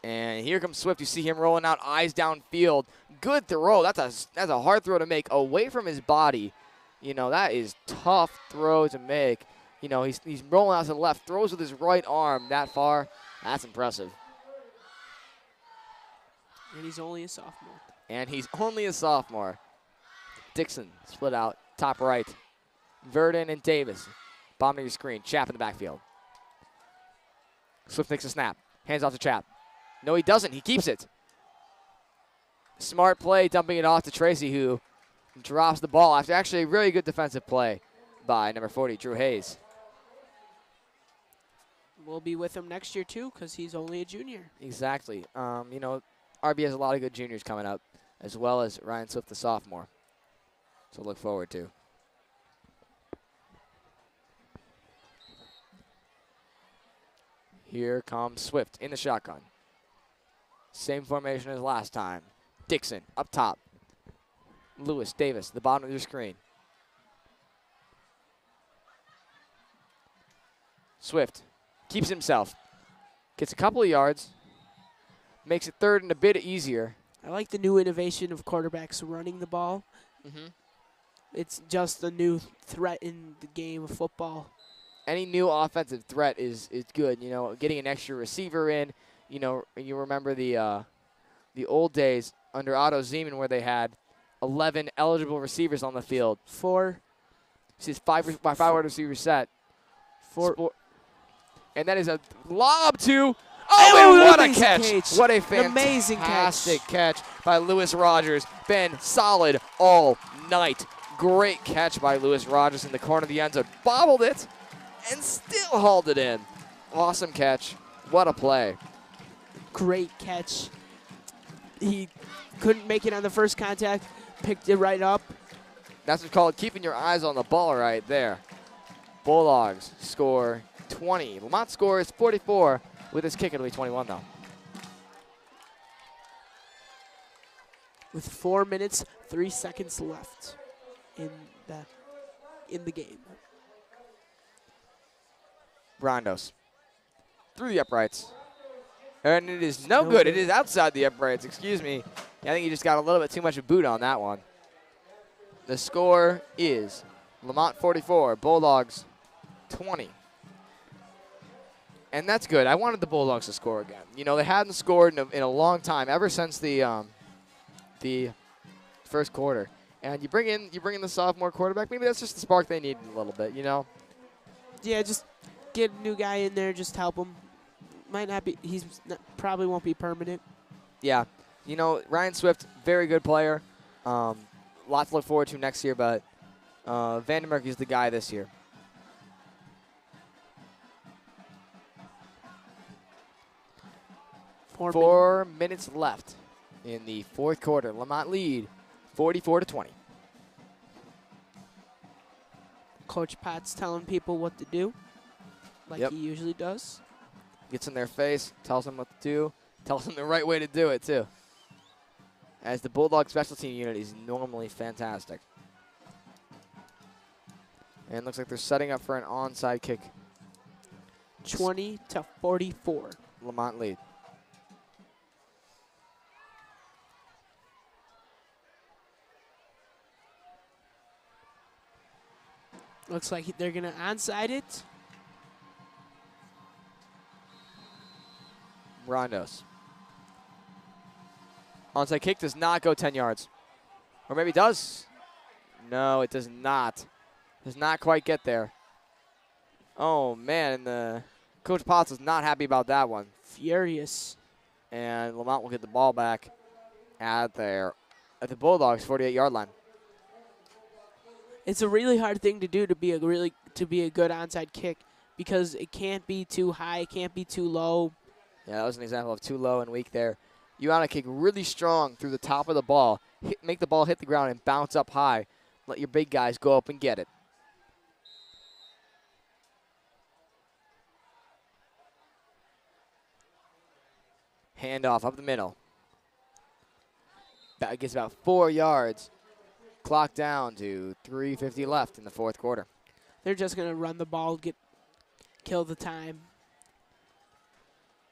And here comes Swift. You see him rolling out, eyes downfield. Good throw. That's a hard throw to make away from his body. You know, that is tough throw to make. You know, he's rolling out to the left, throws with his right arm that far. That's impressive. And he's only a sophomore. Dixon split out, top right. Verdon and Davis. Bottom of your screen. Chap in the backfield. Swift takes a snap. Hands off to Chap. No, he doesn't. He keeps it. Smart play, dumping it off to Tracy, who drops the ball after actually a really good defensive play by number 40, Drew Hayes. We'll be with him next year, too, because he's only a junior. Exactly. You know, RB has a lot of good juniors coming up, as well as Ryan Swift, the sophomore. So look forward to. Here comes Swift in the shotgun. Same formation as last time. Dixon up top. Lewis, Davis, the bottom of your screen. Swift keeps himself. Gets a couple of yards. Makes it third and a bit easier. I like the new innovation of quarterbacks running the ball. It's just a new threat in the game of football. Any new offensive threat is good. You know, getting an extra receiver in. You know, you remember the old days under Otto Zeman where they had 11 eligible receivers on the field. This is five wide receiver set. And that is a lob to. Oh, and what a catch! What a fantastic catch by Lewis Rogers. Been solid all night. Great catch by Lewis Rogers in the corner of the end zone. Bobbled it and still hauled it in. Awesome catch. What a play. Great catch. He couldn't make it on the first contact. Picked it right up. That's what's called keeping your eyes on the ball right there. Bulldogs score 20. Lemont scores 44 with his kick. It'll be 21 though. With 4 minutes, 3 seconds left in the game. Rondos through the uprights. And it is no good. It is outside the uprights. Excuse me. I think he just got a little bit too much of boot on that one. The score is Lemont 44, Bulldogs 20. And that's good. I wanted the Bulldogs to score again. You know, they hadn't scored in a long time, ever since the first quarter. And you bring in the sophomore quarterback. Maybe that's just the spark they need a little bit. You know. Yeah, just get a new guy in there. Just help him. Might not be. Probably won't be permanent. Yeah. You know, Ryan Swift, very good player. Lots to look forward to next year, but Vandermark is the guy this year. Four minutes left in the fourth quarter. Lemont lead 44-20. Coach Potts telling people what to do, like he usually does. Gets in their face, tells them what to do, tells them the right way to do it, too. As the Bulldog special team unit is normally fantastic. And looks like they're setting up for an onside kick. 20-44. Lemont lead. Looks like they're going to onside it. Rondos. Onside kick does not go 10 yards. Or maybe it does. No, it does not. Does not quite get there. Oh, man. And Coach Potts is not happy about that one. Furious. And Lemont will get the ball back at the Bulldogs' 48-yard line. It's a really hard thing to do to be a good onside kick because it can't be too high, it can't be too low. Yeah, that was an example of too low and weak there. You want to kick really strong through the top of the ball, make the ball hit the ground and bounce up high. Let your big guys go up and get it. Handoff up the middle. That gets about 4 yards. Clock down to 3:50 left in the fourth quarter. They're just going to run the ball, kill the time.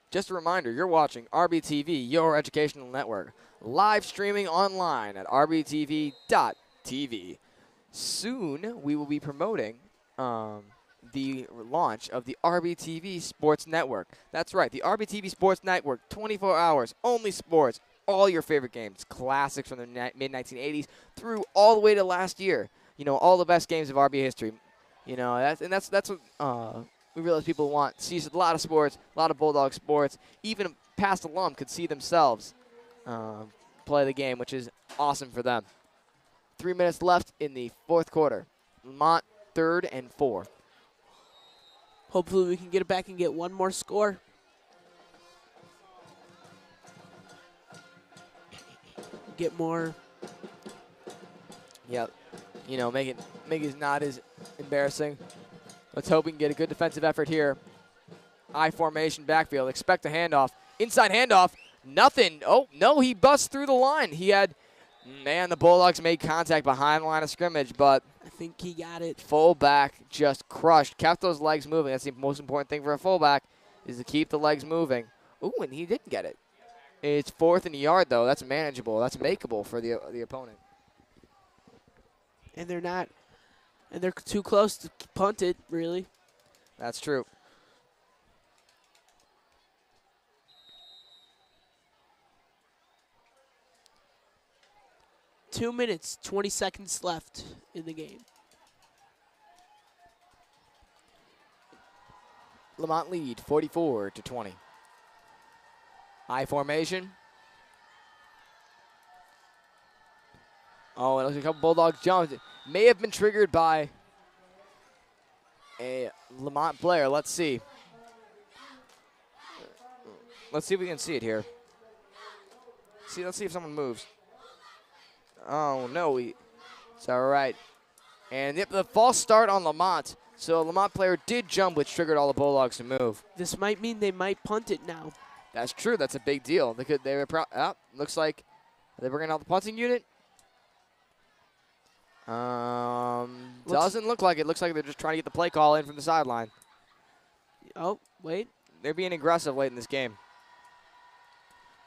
Just a reminder, you're watching RBTV, your educational network, live streaming online at rbtv.tv. Soon, we will be promoting the launch of the RBTV Sports Network. That's right, the RBTV Sports Network, 24 hours, only sports, all your favorite games, classics from the mid-1980s through all the way to last year. You know, all the best games of RB history. You know, that's what we realize people want. See a lot of sports, a lot of Bulldog sports. Even past alum could see themselves play the game, which is awesome for them. 3 minutes left in the fourth quarter. Lemont 3rd and 4. Hopefully we can get it back and get one more score. Get more. Yep. You know, make it not as embarrassing. Let's hope we can get a good defensive effort here. I formation backfield. Expect a handoff. Inside handoff. Nothing. Oh, no, he busts through the line. The Bulldogs made contact behind the line of scrimmage, but I think he got it. Fullback just crushed. Kept those legs moving. That's the most important thing for a fullback is to keep the legs moving. Ooh, and he didn't get it. It's 4th and a yard, though. That's manageable. That's makeable for the opponent. And they're too close to punt it, really. That's true. Two minutes, 20 seconds left in the game. Lemont lead, 44-20. I formation. Oh, it looks like a couple Bulldogs jumped. It may have been triggered by a Lemont player. Let's see. Let's see if we can see it here. Let's see if someone moves. Oh, no. It's all right. And the false start on Lemont. So a Lemont player did jump, which triggered all the Bulldogs to move. This might mean they might punt it now. That's true. That's a big deal. Looks like they're bringing out the punting unit. Doesn't look like it. Looks like they're just trying to get the play call in from the sideline. Oh, wait. They're being aggressive late in this game.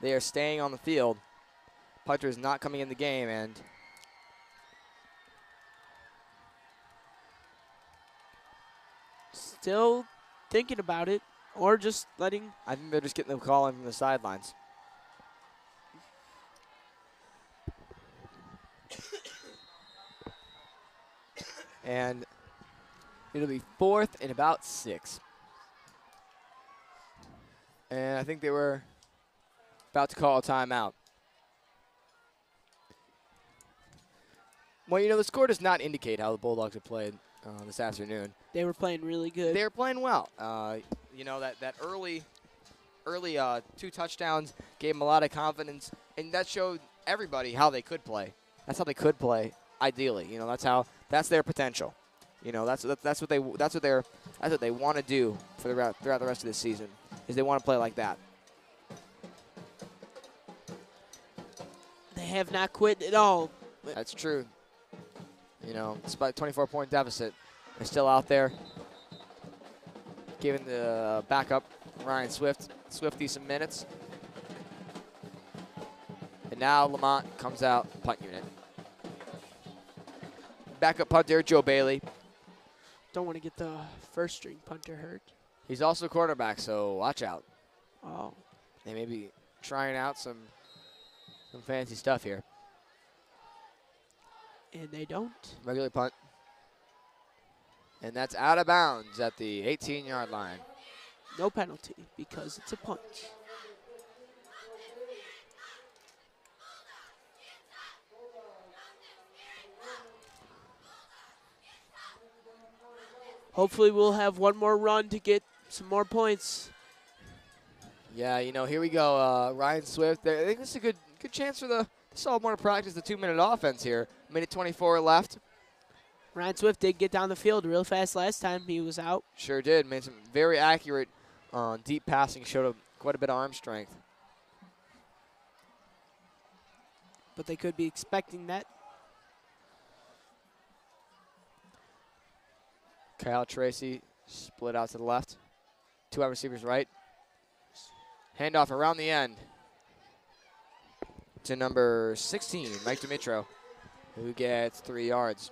They are staying on the field. Punter is not coming in the game, and still thinking about it, or just letting. I think they're just getting the call in from the sidelines. And it'll be 4th and about 6. And I think they were about to call a timeout. Well, the score does not indicate how the Bulldogs have played this afternoon. They were playing really good. They were playing well. That early 2 touchdowns gave them a lot of confidence, and that showed everybody how they could play. That's how they could play. Ideally, that's their potential. That's what they want to do throughout the rest of this season. Is they want to play like that. They have not quit at all. That's true. Despite a 24-point deficit, they're still out there, giving the backup Ryan Swifty some minutes. And now Lemont comes out, punt unit. Backup punter, Joe Bailey. Don't want to get the first-string punter hurt. He's also a quarterback, so watch out. Oh. They may be trying out some fancy stuff here. And they don't. Regular punt. And that's out of bounds at the 18-yard line. No penalty because it's a punt. hopefully we'll have one more run to get some more points. Yeah, you know, here we go. Ryan Swift. I think this is a good chance for the sophomore to practice the 2-minute offense here. Minute 24 left. Ryan Swift did get down the field real fast last time he was out. Sure did. Made some very accurate deep passing. Showed quite a bit of arm strength. But they could be expecting that. Kyle Tracy split out to the left. 2 wide receivers right. Handoff around the end to number 16, Mike Dimitro, who gets 3 yards.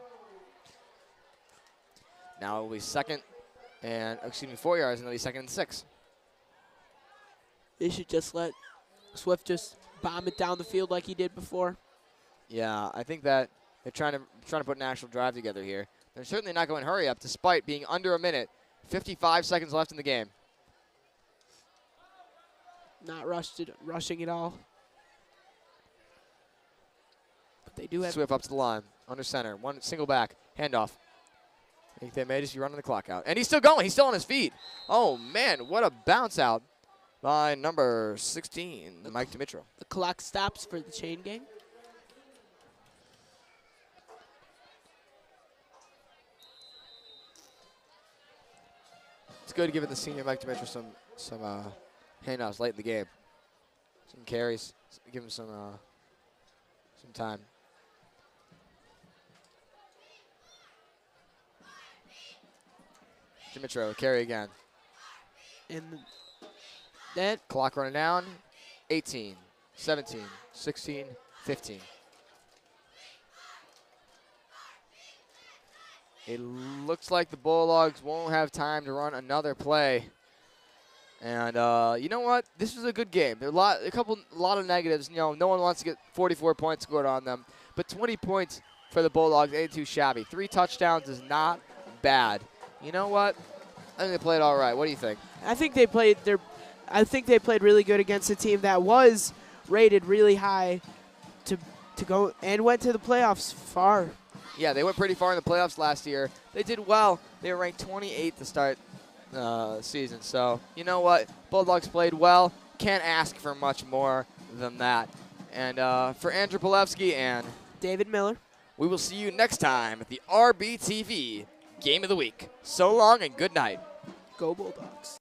Now it will be 4 yards, and it'll be 2nd and 6. They should just let Swift just bomb it down the field like he did before. Yeah, I think that they're trying to put an actual drive together here. They're certainly not going to hurry up, despite being under a minute. 55 seconds left in the game. Not rushing at all. But they do have Swift up to the line, under center, one single back, handoff. I think they may just be running the clock out. And he's still going. He's still on his feet. Oh, man, what a bounce out by number 16, Mike Dimitro. the clock stops for the chain gang. It's good to give the senior Mike Dimitro some handoffs late in the game. Some carries. Give him some time. Dimitro, carry again. And that Clock running down. 18, 17, 16, 15. It looks like the Bulldogs won't have time to run another play. And you know what? This was a good game. There are a lot of negatives. You know, no one wants to get 44 points scored on them. But 20 points for the Bulldogs ain't too shabby. 3 touchdowns is not bad. You know what? I think they played all right. What do you think? I think they played really good against a team that was rated really high to go and went to the playoffs far. Yeah, they went pretty far in the playoffs last year. They did well. They were ranked 28th to start the season. So, you know what? Bulldogs played well. Can't ask for much more than that. And for Andrew Polewski and David Miller, we will see you next time at the RBTV Game of the Week. So long and good night. go Bulldogs.